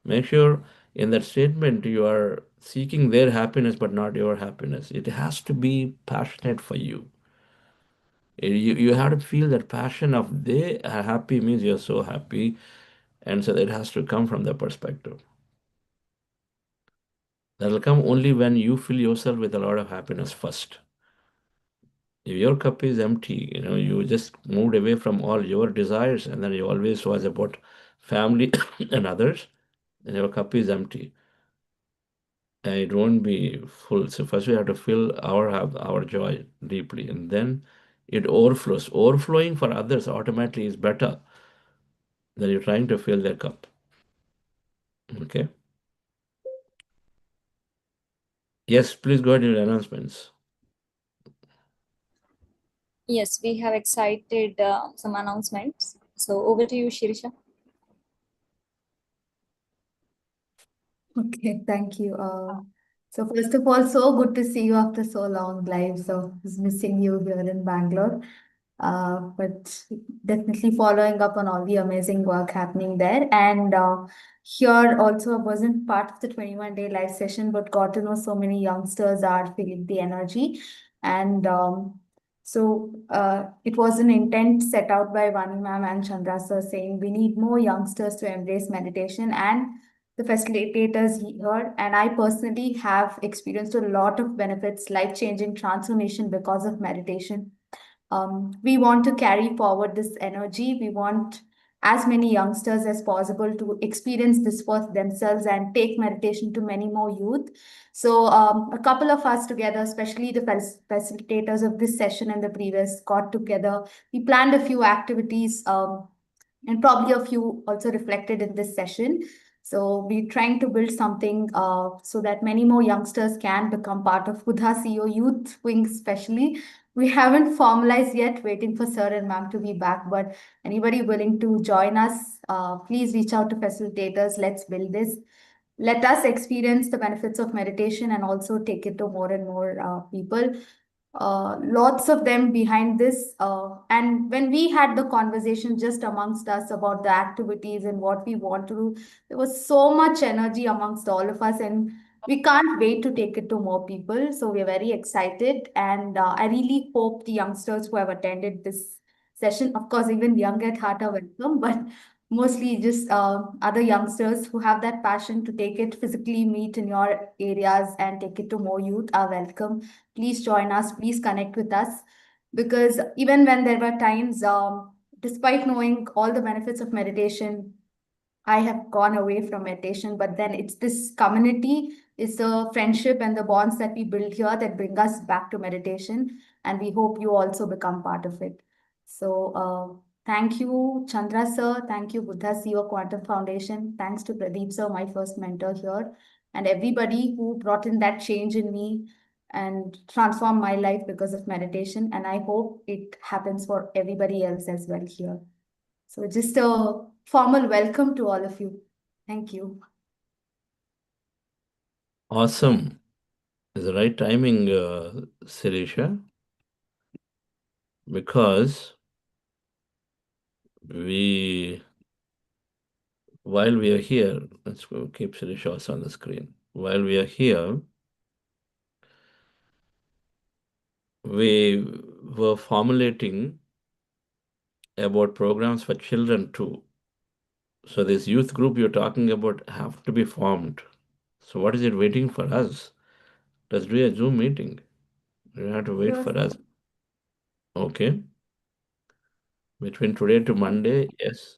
Make sure in that statement you are seeking their happiness but not your happiness. It has to be passionate for you. You have to feel that passion of they are happy means you're so happy, and so it has to come from the perspective. That will come only when you fill yourself with a lot of happiness first. If your cup is empty, you just moved away from all your desires, and then you always was about family and others, and your cup is empty. And it won't be full. So first we have to fill our joy deeply, and then it overflows. Overflowing for others automatically is better than you're trying to fill their cup. Okay. Yes, please go ahead with your announcements. Yes, we have excited some announcements. So over to you, Shirisha. Okay, thank you. So first of all, so good to see you after so long live. So I was missing you here in Bangalore. But definitely following up on all the amazing work happening there. And here also I wasn't part of the 21-day live session, but got to know so many youngsters are feeling the energy. And it was an intent set out by Vani ma'am and Chandra sir saying we need more youngsters to embrace meditation, and the facilitators here and I personally have experienced a lot of benefits, life-changing transformation because of meditation. We want to carry forward this energy. We want as many youngsters as possible to experience this for themselves and take meditation to many more youth. So a couple of us together, especially the facilitators of this session and the previous, got together. We planned a few activities. And probably a few also reflected in this session. So we're trying to build something so that many more youngsters can become part of Buddha CEO Youth Wing, especially. We haven't formalized yet, waiting for Sir and Ma'am to be back, but anybody willing to join us, please reach out to facilitators. Let's build this. Let us experience the benefits of meditation and also take it to more and more people. Lots of them behind this. And when we had the conversation just amongst us about the activities and what we want to do, there was so much energy amongst all of us, and we can't wait to take it to more people. So we're very excited. And I really hope the youngsters who have attended this session, of course, even young at heart are welcome, but mostly just other youngsters who have that passion to take it physically, meet in your areas and take it to more youth are welcome. Please join us, please connect with us. Because even when there were times, despite knowing all the benefits of meditation, I have gone away from meditation, but then it's this community, it's the friendship and the bonds that we build here that bring us back to meditation. And we hope you also become part of it. So thank you, Chandra sir. Thank you, Buddha CEO Quantum Foundation. Thanks to Pradeep sir, my first mentor here, and everybody who brought in that change in me and transformed my life because of meditation. And I hope it happens for everybody else as well here. So just a formal welcome to all of you. Thank you. Awesome. It's the right timing, Sirisha, because while we are here, let's go keep Sirisha also on the screen. While we are here, we were formulating about programs for children too. So this youth group you're talking about have to be formed. So what is it waiting for us? Let's do a Zoom meeting. You have to wait for us. Okay. Between today to Monday, yes.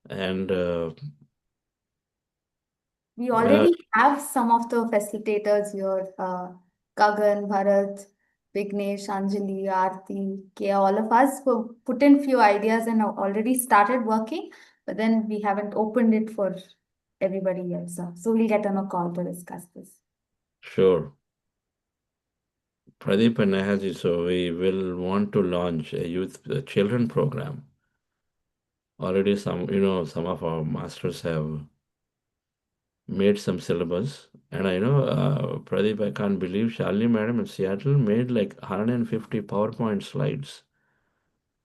And We already have some of the facilitators here, Gagan, Bharat. Vignesh, Anjali, Aarti, Kia, all of us who put in few ideas and have already started working, but then we haven't opened it for everybody yet. So we'll get on a call to discuss this. Sure. Pradeep and Nehaji, so we will want to launch a youth children program. Already some of our masters have made some syllabus. And I know, Pradeep, I can't believe Shalini madam in Seattle made like 150 PowerPoint slides.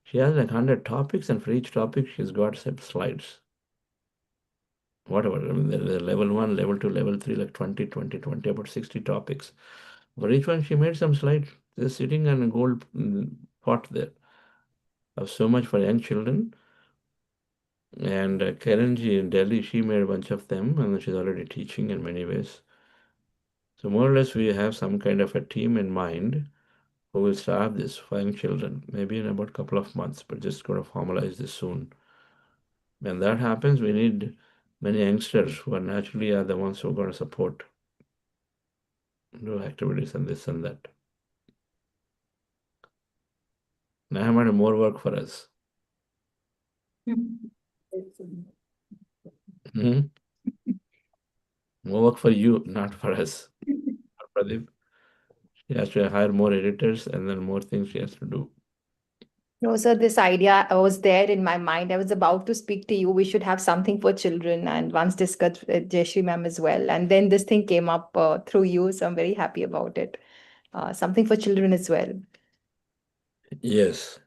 She has like 100 topics, and for each topic, she's got some slides. Whatever, I mean, there's level 1, level 2, level 3, like 20, about 60 topics. For each one, she made some slides. They're sitting on a gold pot there. Of so much for young children. And Karenji in Delhi, she made a bunch of them, and she's already teaching in many ways. So more or less, we have some kind of a team in mind who will start this for young children, maybe in about a couple of months, but just going to formalize this soon. When that happens, we need many youngsters who are naturally are the ones who are going to support, do activities and this and that. Now I have more work for us. Hmm? More work for you, not for us. Pradeep. She has to hire more editors and then more things she has to do. No, sir, this idea was there in my mind. I was about to speak to you. We should have something for children, and once discussed with Jayashree ma'am as well. And then this thing came up through you, so I'm very happy about it. Something for children as well. Yes,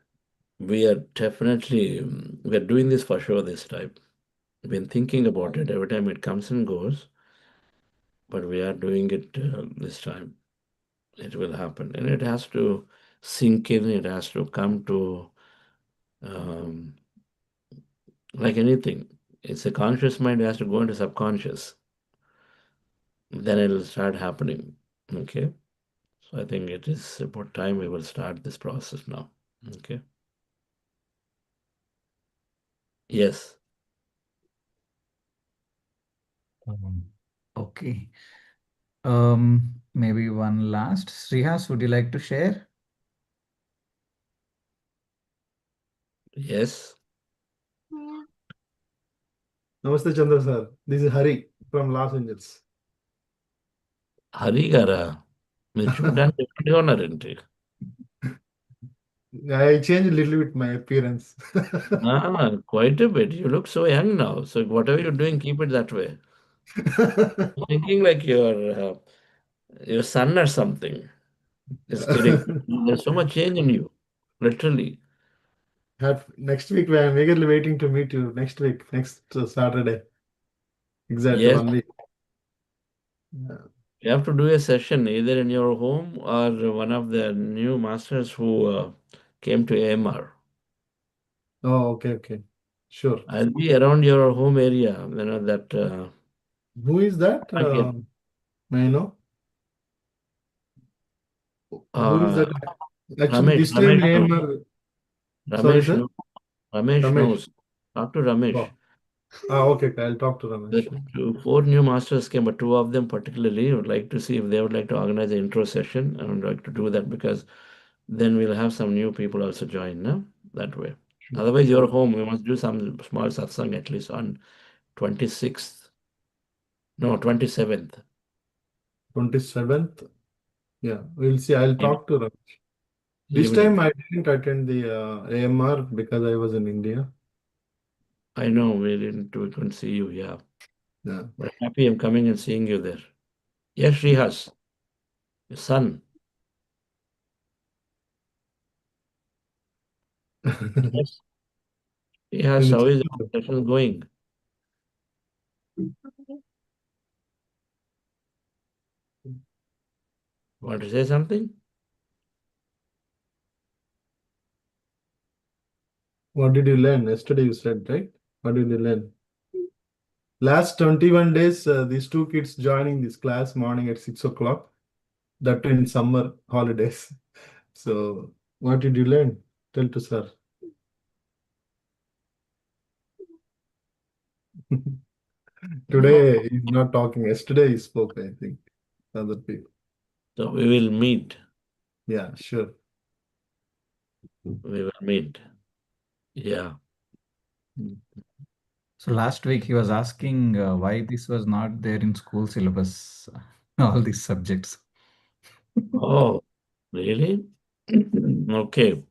we are definitely we are doing this for sure this time. We've been thinking about it every time it comes and goes, but we are doing it this time. It will happen, and it has to sink in. It has to come to um, like anything. It's a conscious mind has to go into subconscious. Then it will start happening. Okay. So I think it is about time we will start this process now. Okay. Yes. Okay. Maybe one last. Srihas, would you like to share? Yes. Namaste, Chandra sir. This is Hari from Los Angeles. Hari Gara. మీరు చూడడానికి ఎక్కడిగా ఉన్నారండి I changed a little bit my appearance. Quite a bit. You look so young now. So whatever you're doing, keep it that way. Thinking like your son or something. Just kidding. There's so much change in you, literally. Next week, I'm eagerly waiting to meet you. Next week, next Saturday. Exactly Yes, 1 week. Yeah. you have to do a session either in your home or one of the new masters who came to AMR. Oh, okay. Sure. I'll be around your home area. You know that. Who is that? May I know? Who is that? Actually, Ramesh. this time Ramesh knows. AMR. Sorry, Ramesh sir. knows. Ramesh Ramesh. knows. Talk to Ramesh. Okay. I'll talk to Ramesh. The 4 new masters came, but 2 of them particularly would like to see if they would like to organize an intro session. I would like to do that because then we'll have some new people also join, no? That way. Sure. Otherwise, you're home. We must do some small satsang at least on 26th. No, 27th. 27th. Yeah, we'll see. I'll talk to Ramesh. This Evening. time I didn't attend the AMR because I was in India. I know we couldn't see you, yeah. Yeah. But happy I'm coming and seeing you there. Yes, Srihas, your son. Yes. Srihas, how is the session going? Want to say something? What did you learn? Yesterday you said, right? What did you learn? Last 21 days, these 2 kids joining this class morning at 6 o'clock, that in summer holidays. So, what did you learn? Tell to sir. Today he's not talking. Yesterday he spoke, I think. Other people. So we will meet Yeah, sure. We will meet. Yeah. So last week he was asking why this was not there in school syllabus, all these subjects. Oh, really? Okay.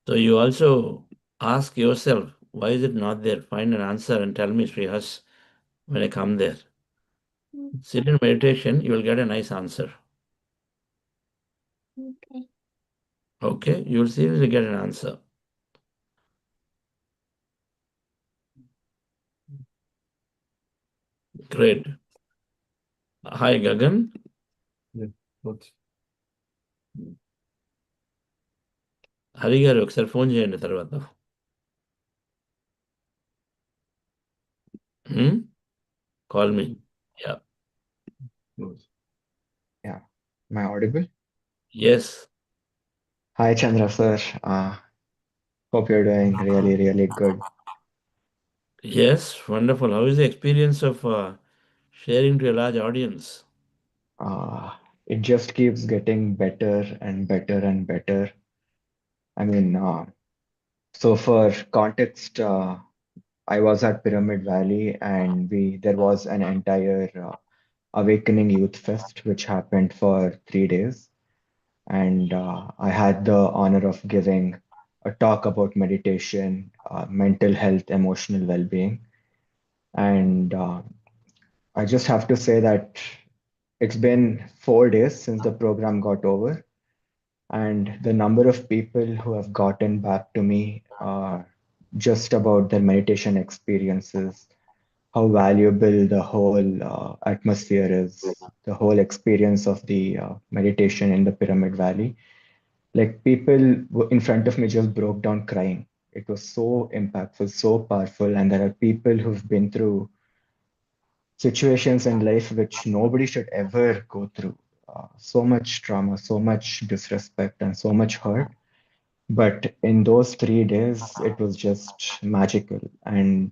So you also ask yourself, why is it not there? Find an answer and tell me, Srihas, when I come there. Sit in meditation, you will get a nice answer. Okay. Okay? You will see you will get an answer. Great. Hi, Gagan. Yeah. What? Hari గారు ఒకసారి phone చేయండి తర్వాత call me యా Yeah. Am I audible? Yes Hi, Chandra sir. Hope you're doing really, really good. Yes wonderful how is the experience of sharing to a large audience It just keeps getting better and better and better. I mean, so for context, I was at Pyramid Valley and there was an entire Awakening Youth Fest which happened for 3 days. And I had the honor of giving a talk about meditation, mental health, emotional well-being. And I just have to say that it's been 4 days since the program got over, and the number of people who have gotten back to me just about their meditation experiences, how valuable the whole atmosphere is, the whole experience of the meditation in the Pyramid Valley. Like in front of me just broke down crying. It was so impactful, so powerful, and there are people who've been through situations in life which nobody should ever go through. So much trauma, so much disrespect, and so much hurt. But in those 3 days, it was just magical. And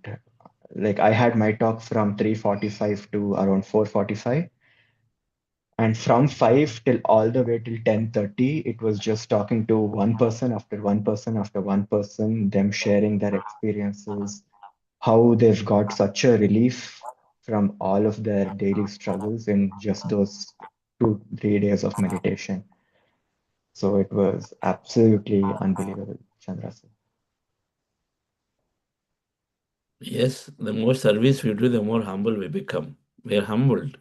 like I had my talk from 3:45 to around 4:45. And from 5 till all the way till 10:30, it was just talking to one person after one person after one person, them sharing their experiences, how they've got such a relief from all of their daily struggles in just those 2, 3 days of meditation. So it was absolutely unbelievable, Chandra sir. Yes the more service we do the more humble we become we are humbled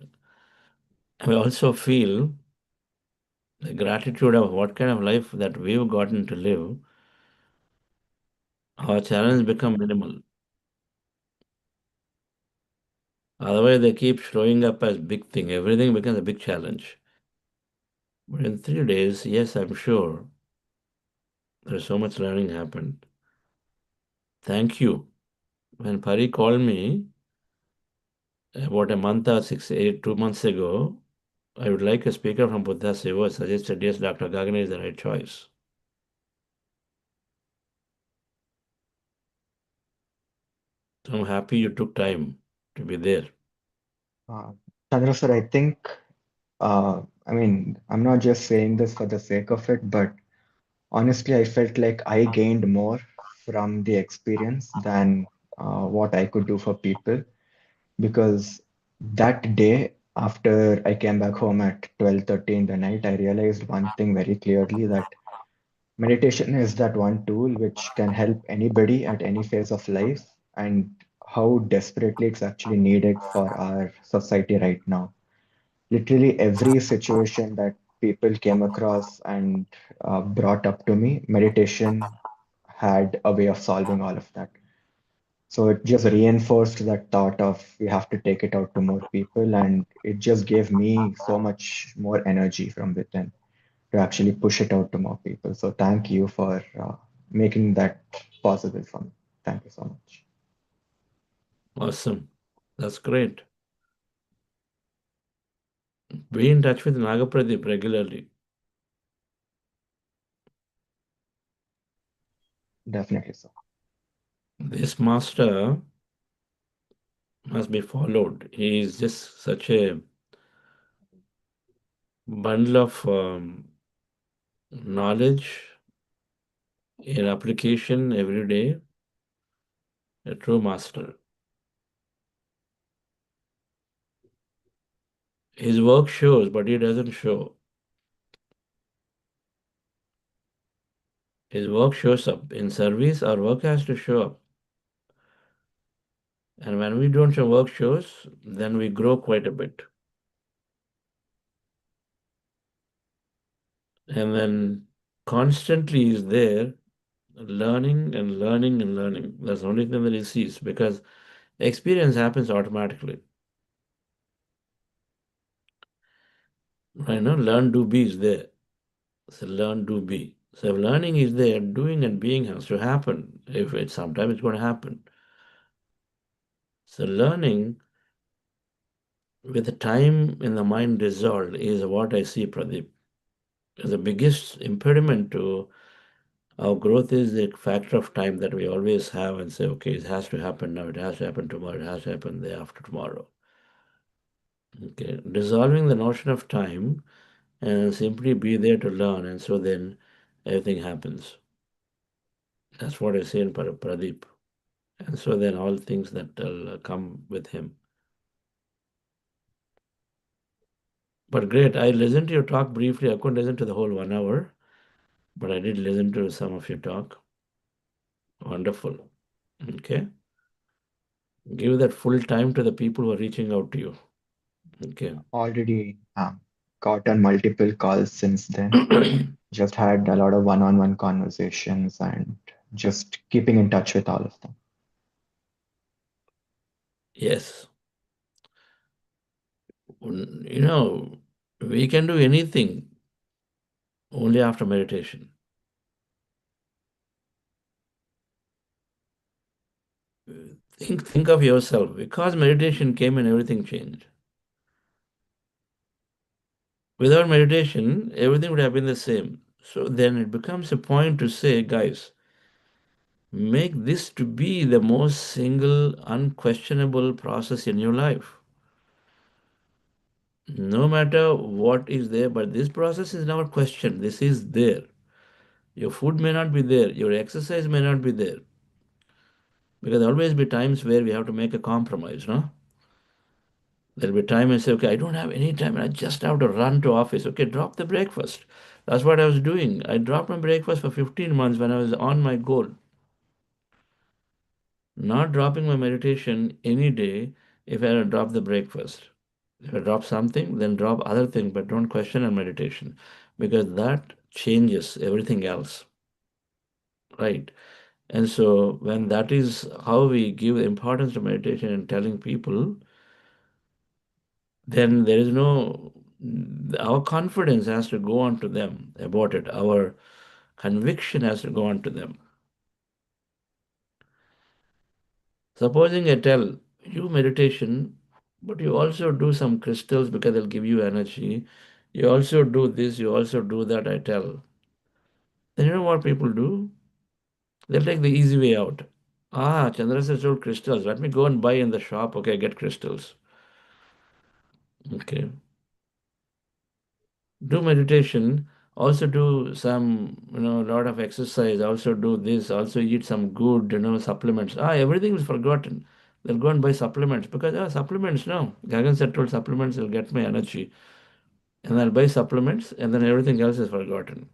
we also feel the gratitude of what kind of life that we've gotten to live. Our challenge become minimal. Otherwise, they keep showing up as big thing. Everything becomes a big challenge. But in 3 days, yes, I'm sure there's so much learning happened. Thank you. When Pari called me about a month or 2 months ago, I would like a speaker from Buddha Seva, suggested, yes, Dr. Gagane is the right choice. So I'm happy you took time to be there. Chandra sir, I think, I mean, I'm not just saying this for the sake of it, but honestly, I felt like I gained more from the experience than what I could do for people. Because that day, after I came back home at 12:30 in the night, I realized one thing very clearly, that meditation is that one tool which can help anybody at any phase of life, and how desperately it's actually needed for our society right now. Literally every situation that people came across and brought up to me, meditation had a way of solving all of that. So it just reinforced that thought of we have to take it out to more people, and it just gave me so much more energy from within to actually push it out to more people. So thank you for making that possible for me. Thank you so much. Awesome. That's great. Be in touch with Nagapradeep regularly. Definitely so. This master must be followed. He is just such a bundle of knowledge in application every day, a true master. His work shows, but he doesn't show. His work shows up. In service, our work has to show up. And when we don't show work shows, then we grow quite a bit. And then constantly is there, learning and learning and learning. That's the only thing that he sees, because experience happens automatically. Right now, learn, do, be is there. So learn, do, be. So if learning is there, doing and being has to happen. If it's sometime it's going to happen. So learning with the time in the mind dissolved is what I see, Pradeep. The biggest impediment to our growth is the factor of time that we always have and say, okay, it has to happen now, it has to happen tomorrow, it has to happen the day after tomorrow. Okay, dissolving the notion of time and simply be there to learn, and so then everything happens. That's what I say in Pradeep. And so then all things that will come with him. But great, I listened to your talk briefly. I couldn't listen to the whole 1 hour, but I did listen to some of your talk. Wonderful. Okay. Give that full time to the people who are reaching out to you. Okay. Already gotten multiple calls since then. Just had a lot of one-on-one conversations and just keeping in touch with all of them. Yes. You know, we can do anything only after meditation. Think of yourself. Because meditation came and everything changed. Without meditation, everything would have been the same. So then it becomes a point to say, guys, make this to be the most single, unquestionable process in your life. No matter what is there, but this process is never questioned. This is there. Your food may not be there. Your exercise may not be there. Because there will always be times where we have to make a compromise, no? There'll be time I say, okay, I don't have any time and I just have to run to office. Okay, drop the breakfast. That's what I was doing. I dropped my breakfast for 15 months when I was on my goal. Not dropping my meditation any day if I had dropped the breakfast. If I drop something, then drop other thing, but don't question on meditation, because that changes everything else. Right. And so when that is how we give importance to meditation and telling people, then there is no, our confidence has to go on to them about it. Our conviction has to go on to them. Supposing I tell you meditation, but you also do some crystals because they'll give you energy. You also do this, you also do that, I tell. Then you know what people do? They'll take the easy way out. Ah, Chandra says sold crystals. Let me go and buy in the shop. Okay, get crystals. Okay. Do meditation. Also do some, a lot of exercise. Also do this. Also eat some good, supplements. Ah, everything is forgotten. They'll go and buy supplements because supplements. No, Gagan said told supplements will get my energy, and I'll buy supplements, and then everything else is forgotten.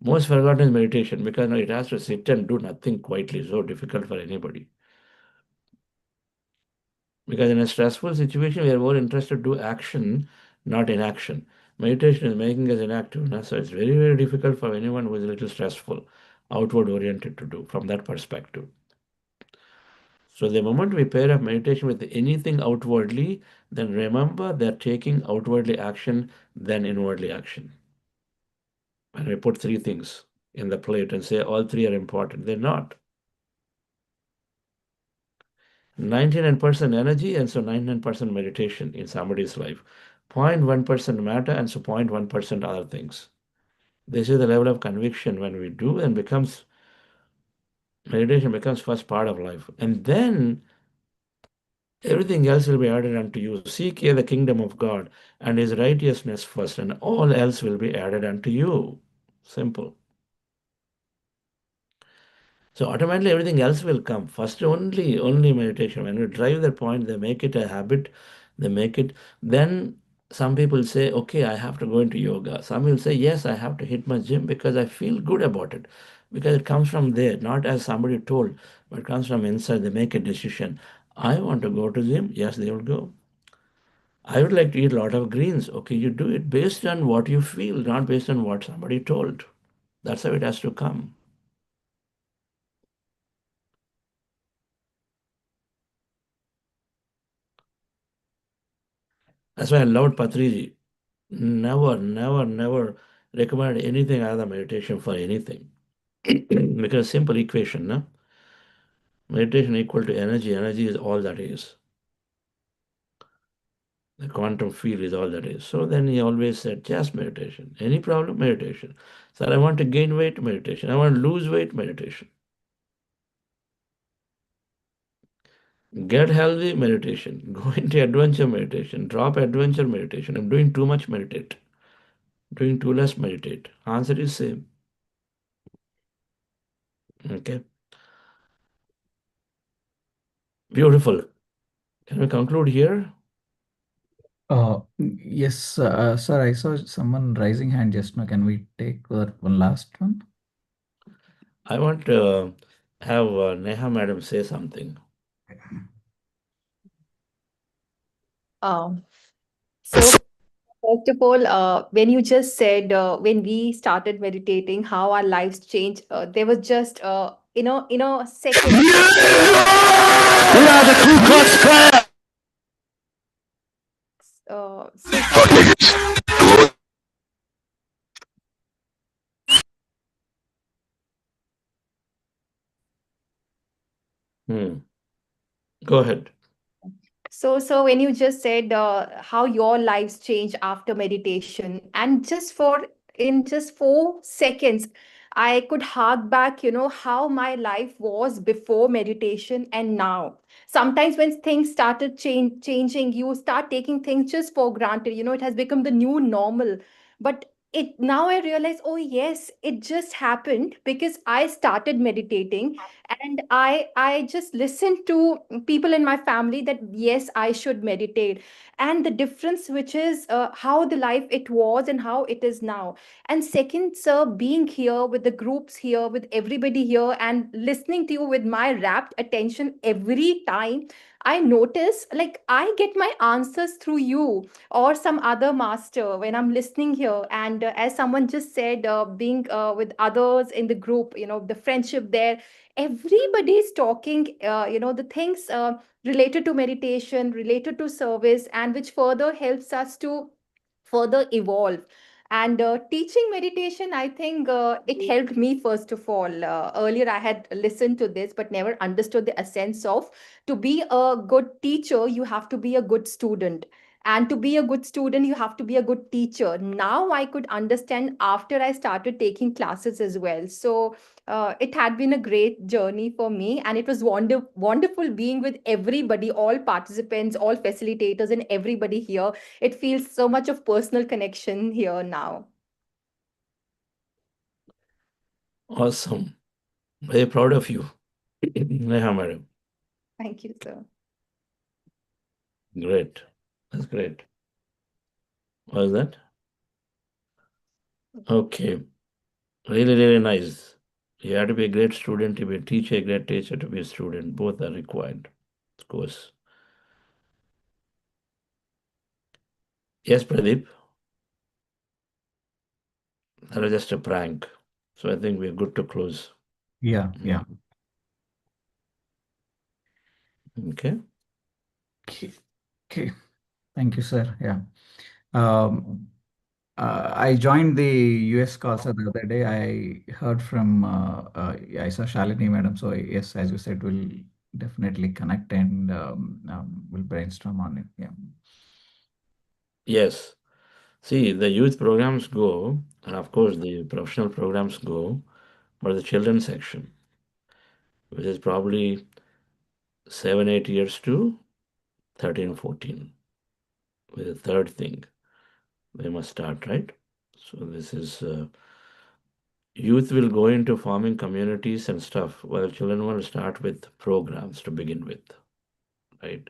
Most forgotten is meditation because it has to sit and do nothing quietly. So difficult for anybody. Because in a stressful situation, we are more interested to do action, not inaction. Meditation is making us inactive. So it's very, very difficult for anyone who is a little stressful, outward oriented to do from that perspective. So the moment we pair up meditation with anything outwardly, then remember that taking outwardly action, then inwardly action. And we put three things in the plate and say all three are important. They're not. 99% energy and so 99% meditation in somebody's life. 0.1% matter and so 0.1% other things. This is the level of conviction when we do, and meditation becomes first part of life. And then Everything else will be added unto you. Seek ye the kingdom of God and his righteousness first, and all else will be added unto you. Simple. So automatically everything else will come. First only meditation. When you drive that point, they make it a habit, they make it. Then some people say, okay, I have to go into yoga. Some will say, yes, I have to hit my gym because I feel good about it. Because it comes from there, not as somebody told, but it comes from inside. They make a decision. I want to go to gym. Yes, they will go. I would like to eat a lot of greens. Okay, you do it based on what you feel, not based on what somebody told. That's how it has to come. That's why I loved Patriji. Never recommend anything other than meditation for anything. Because simple equation, no? Meditation equal to energy. Energy is all that is. The quantum field is all that is. So then he always said, just meditation. Any problem? Meditation. Sir, I want to gain weight, meditation. I want to lose weight, meditation. Get healthy, meditation. Go into adventure, meditation. Drop adventure, meditation. I'm doing too much, meditate. Doing too less, meditate. Answer is same. Okay. Beautiful. Can we conclude here? Yes, sir, I saw someone raising hand just now. Can we take that one last one? I want to have Neha madam say something. So first of all, when you just said when we started meditating, how our lives changed, there was just in a second. So Go ahead. So when you just said how your lives change after meditation, and just 4 seconds, I could hark back, how my life was before meditation and now. Sometimes when things started changing, you start taking things just for granted. It has become the new normal. But it now I realize, oh yes, it just happened because I started meditating, and I just listened to people in my family that yes, I should meditate, and the difference which is how the life it was and how it is now. And second, sir, being here with the groups here, with everybody here, and listening to you with my rapt attention every time, I notice like I get my answers through you or some other master when I'm listening here. And as someone just said, being with others in the group, the friendship there, everybody is talking the things related to meditation, related to service, and which further helps us to further evolve. And teaching meditation, I think it helped me. First of all, earlier I had listened to this but never understood the essence of, to be a good teacher you have to be a good student, and to be a good student you have to be a good teacher. Now I could understand after I started taking classes as well. So it had been a great journey for me, and it was wonderful being with everybody, all participants, all facilitators, and everybody here. It feels so much of personal connection here now. Awesome. Very proud of you. Neha madam. Thank you, sir. Great. That's great. What is that? Okay. Really nice. You have to be a great student to be a teacher, a great teacher to be a student. Both are required, of course. Yes, Pradeep. That was just a prank. So I think we're good to close. Yeah. Okay. Okay. Thank you, sir. Yeah. I joined the US call, sir, the other day. I heard from, I saw Shalini madam. So yes, as you said, we'll definitely connect and we'll brainstorm on it. Yeah. Yes. See, the youth programs go, and of course the professional programs go, but the children's section, which is probably 7, 8 years to 13, 14. With the third thing, they must start, right? So this is youth will go into forming communities and stuff, while children will start with programs to begin with, right?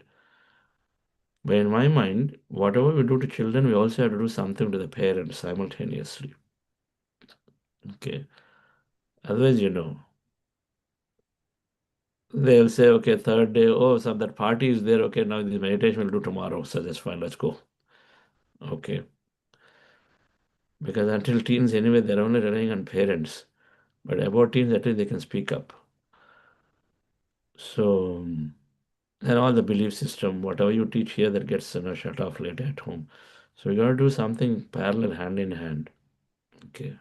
But in my mind, whatever we do to children, we also have to do something to the parents simultaneously. Okay. Otherwise, they'll say, okay, third day, oh, so that party is there. Okay, now the meditation we'll do tomorrow. So that's fine, let's go. Okay. Because until teens, anyway, they're only relying on parents. But about teens, at least they can speak up. So, and all the belief system, whatever you teach here, that gets shut off later at home. So you got to do something parallel, hand in hand. Okay.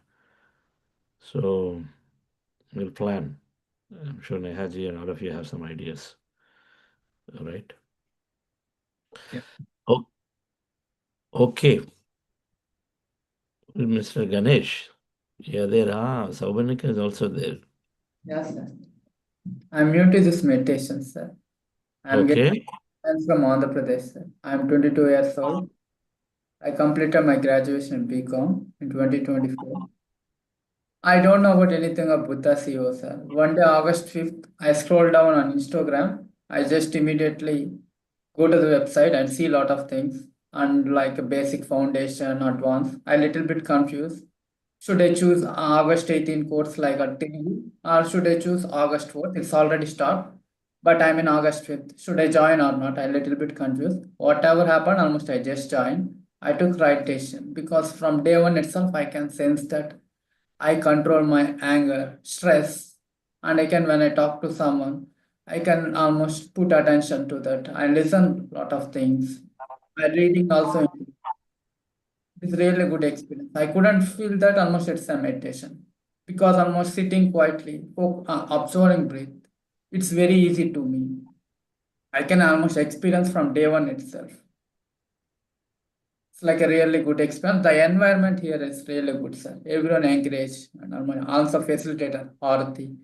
So we'll plan. I'm sure Nehaji and all of you have some ideas. All right. Yeah. Oh, okay. Mr. Ganesh, yeah, there are. Saubanika is also there. Yes, sir. I'm new to this meditation, sir. I'm Okay. from Andhra Pradesh, sir. I'm 22 years old. I completed my graduation in BCom in 2024. I don't know about anything of Buddha CEO, sir. One day, August 5th, I scroll down on Instagram. I just immediately go to the website and see a lot of things and like a basic foundation, advanced. I little bit confused. Should I choose August 18 course like a Telugu or should I choose August 4th? It's already start, but I'm in August 5th. Should I join or not? I'm a little bit confused. Whatever happened, almost I just joined. I took right decision because from day one itself, I can sense that I control my anger, stress, and I can when I talk to someone, I can almost put attention to that. I listen a lot of things. My reading also is really good experience. I couldn't feel that almost it's a meditation because almost sitting quietly, observing breath, it's very easy to me. I can almost experience from day one itself. It's like a really good experience. The environment here is really good, sir. Everyone engaged and also facilitator Arati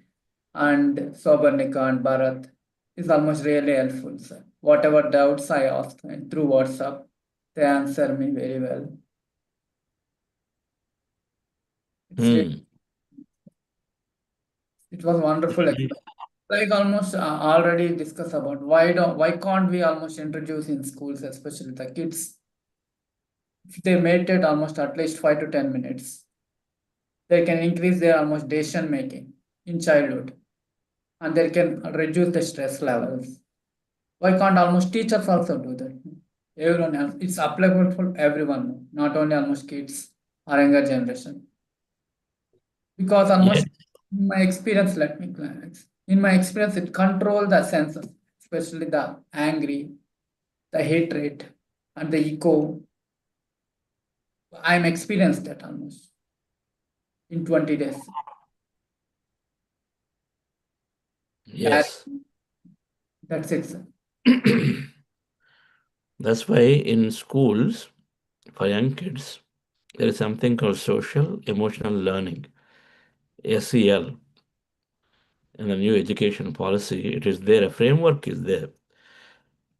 and Sobernika and Bharat is almost really helpful, sir. Whatever doubts I ask through WhatsApp, they answer me very well. It was wonderful experience. Like almost already discussed about why can't we almost introduce in schools, especially the kids, if they meditate almost at least 5 to 10 minutes, they can increase their almost decision making in childhood, and they can reduce the stress levels. Why can't almost teachers also do that? Everyone else, it's applicable for everyone, not only almost kids or younger generation. Because almost in my experience, let me clarify. In my experience, it control the senses, especially the angry, the hatred, and the ego. I'm experienced that almost in 20 days. Yes. That's it, sir. That's why in schools, for young kids, there is something called social emotional learning, SEL. In the new education policy, it is there, a framework is there.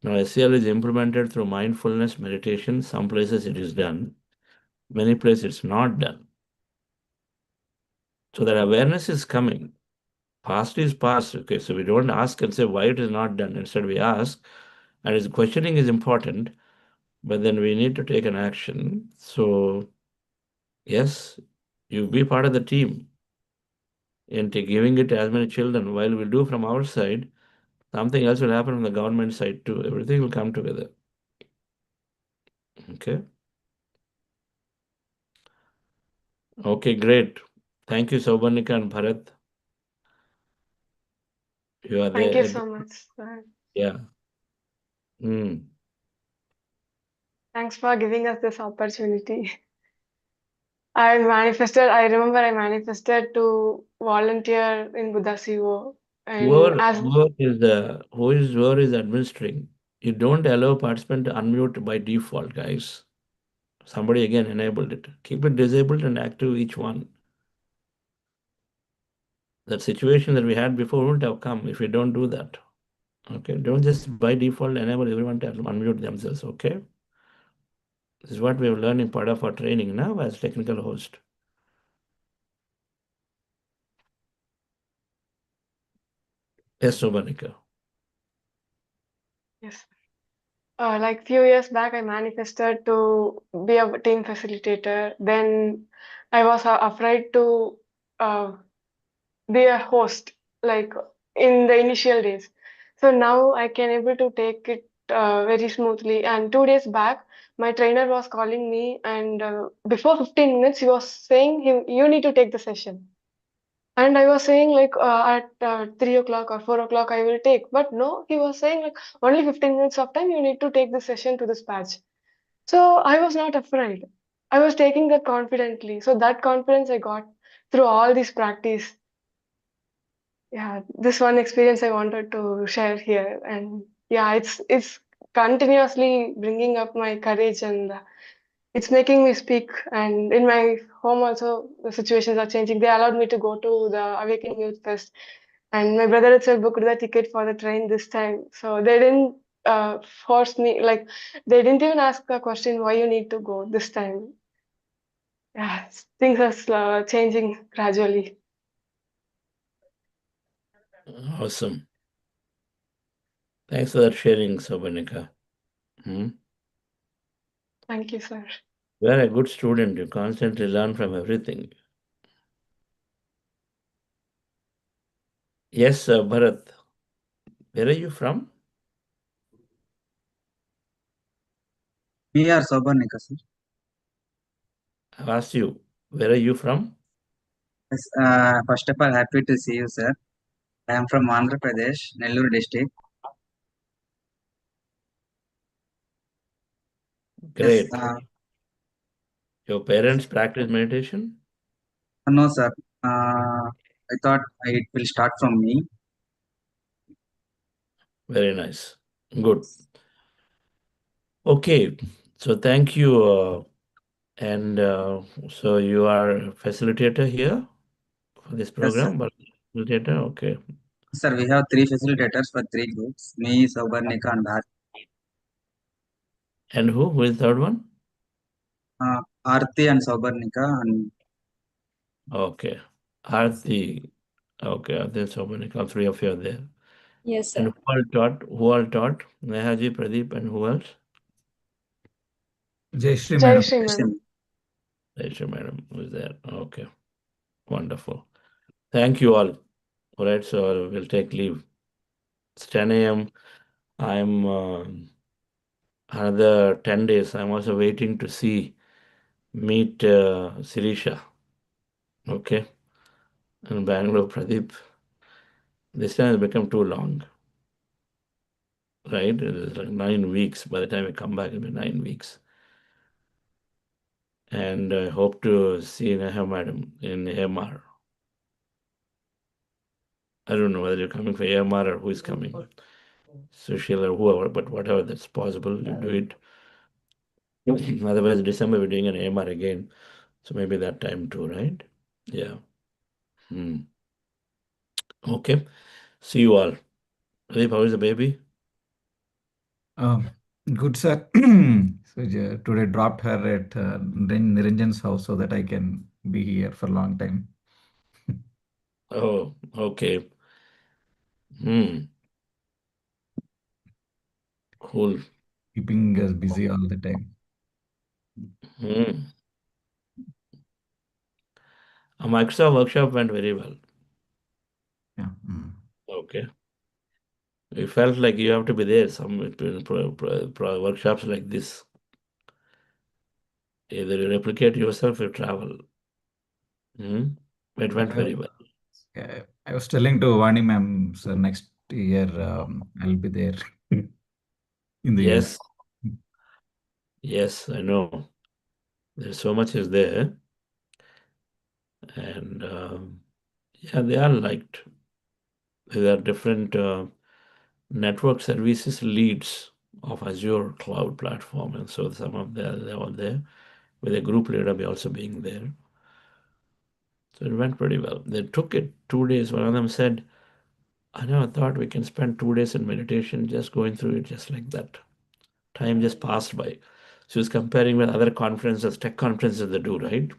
Now, SEL is implemented through mindfulness meditation. Some places it is done, many places it's not done. So that awareness is coming. Past is past. Okay, so we don't ask and say why it is not done. Instead, we ask, and its questioning is important, but then we need to take an action. So, yes, you be part of the team and giving it to as many children. While we do from our side, something else will happen on the government side too. Everything will come together. Okay. Okay, great. Thank you, Saubanika and Bharat. You are Thank there. you so much, sir. Yeah. Thanks for giving us this opportunity. I remember I manifested to volunteer in Buddha CO. And as Whoever is administering, you don't allow participant to unmute by default, guys. Somebody again enabled it. Keep it disabled and active each one. That situation that we had before wouldn't have come if we don't do that. Okay, don't just by default enable everyone to unmute themselves. Okay, this is what we have learned in part of our training now as technical host. Yes, Sobanika. Yes. Like few years back, I manifested to be a team facilitator. Then I was afraid to uh, be a host, like in the initial days. So now I can able to take it very smoothly. And 2 days back, my trainer was calling me, and before 15 minutes, he was saying, "You need to take the session." And I was saying like at 3 o'clock or 4 o'clock I will take, but no, he was saying like only 15 minutes of time you need to take the session to this batch. So I was not afraid. I was taking that confidently. So that confidence I got through all this practice. Yeah, this one experience I wanted to share here, and yeah, it's continuously bringing up my courage, and it's making me speak. And in my home also, the situations are changing. They allowed me to go to the Awakening Youth Fest, and my brother itself booked the ticket for the train this time. So they didn't force me, like they didn't even ask the question why you need to go this time. Yeah, things are changing gradually. Awesome. Thanks for that sharing, Sobanika. Thank you, sir. You are a good student. You constantly learn from everything. Yes, Bharat. Where are you from? We are Sobarnika, sir. I've asked you, where are you from? Yes, first of all, happy to see you, sir. I am from Andhra Pradesh, Nellore district. Yes, Great. Your parents practice meditation? no, sir. I thought it will start from me. Very nice. Good. Okay. So thank you. And so you are a facilitator here for this program? But facilitator, okay. Sir, we have 3 facilitators for 3 groups. Me, Sobarnika, and And who? Who is the third one? Aarti and Sobarnika. And Okay. Aarti. Okay, Aarti and Sobanik, all 3 of you are there. Yes, sir. And who all taught? Who all taught? Nehaji, Pradeep, and who else? Jayashree Jai madam. Shri Madam. Jayashree madam was there. Okay. Wonderful. Thank you all. All right, so we'll take leave. It's 10 a.m. I'm another 10 days. I'm also waiting to meet Sirisha. Okay. And Bangalore, Pradeep. This time has become too long. Right? It is like 9 weeks. By the time I come back, it'll be 9 weeks. And I hope to see Neha madam in AMR. I don't know whether you're coming for AMR or who is coming. Sushil or whoever, but whatever that's possible, you do it. Otherwise, December we're doing an AMR again. So maybe that time too, right? Yeah. Okay. See you all. Pradeep, how is the baby? Good, sir. So today dropped her at Niranjan's house so that I can be here for a long time. Oh, okay. Cool. Keeping us busy all the time. A Microsoft workshop went very well. Yeah. Okay. You felt like you have to be there some workshops like this. Either you replicate yourself or travel. It went very well. I was telling to Vani ma'am, sir, next year I'll be there in the US. Yes, I know. There's so much is there. And yeah, they are liked. There are different network services leads of Azure cloud platform. And so some of them, they were there with a group leader also being there. So it went pretty well. They took it 2 days. One of them said, I never thought we can spend 2 days in meditation just going through it just like that. Time just passed by. She was comparing with other conferences, tech conferences they do, right?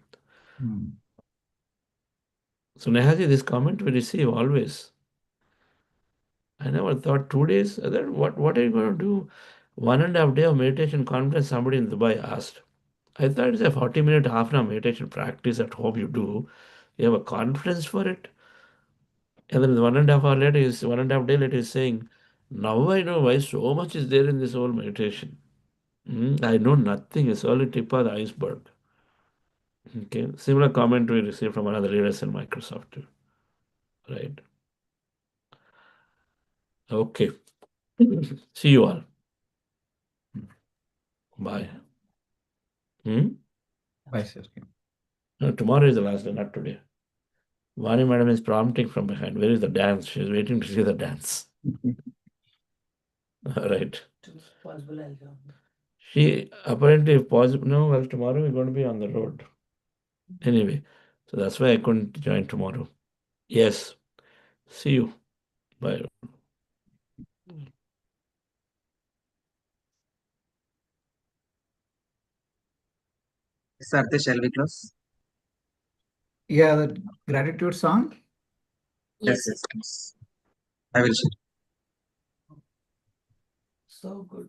So Nehaji, this comment we receive always. I never thought 2 days. Then what are you going to do? 1.5 day of meditation conference, somebody in Dubai asked. I thought it's a 40-minute, half an hour meditation practice at home you do. You have a conference for it. And then 1.5 hour later, 1.5 day later, he's saying, now I know why so much is there in this whole meditation. I know nothing. It's only tip of the iceberg. Okay. Similar comment we received from another leaders in Microsoft too. Right. Okay. See you all. Bye. Bye, sir. No, tomorrow is the last day, not today. Vani madam is prompting from behind. Where is the dance? She's waiting to see the dance. All right. She apparently, if possible, no, well, tomorrow we're going to be on the road. Anyway, so that's why I couldn't join tomorrow. Yes. See you. Bye. Sir, shall we close? Yeah, the gratitude song. Yes, yes. I will share. So good.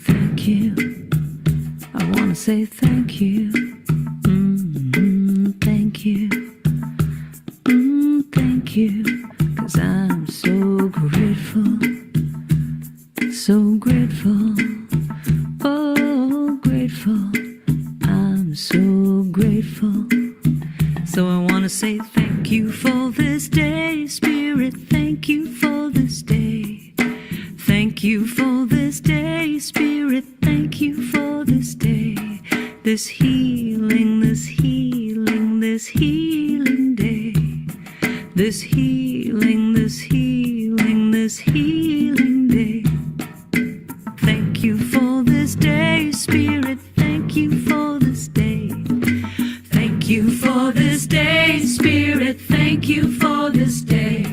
Thank you. I want to say thank you. Thank you. Thank you. 'Cause I'm so grateful. So grateful. Oh, grateful. I'm so grateful. So I want to say thank you for this day, Spirit. Thank you for this day. Thank you for this day, Spirit. Thank you for this day. This healing, this healing, this healing day. This healing, this healing, this healing day. Thank you for this day, Spirit. Thank you for this day. Thank you for this day, Spirit. Thank you for this day.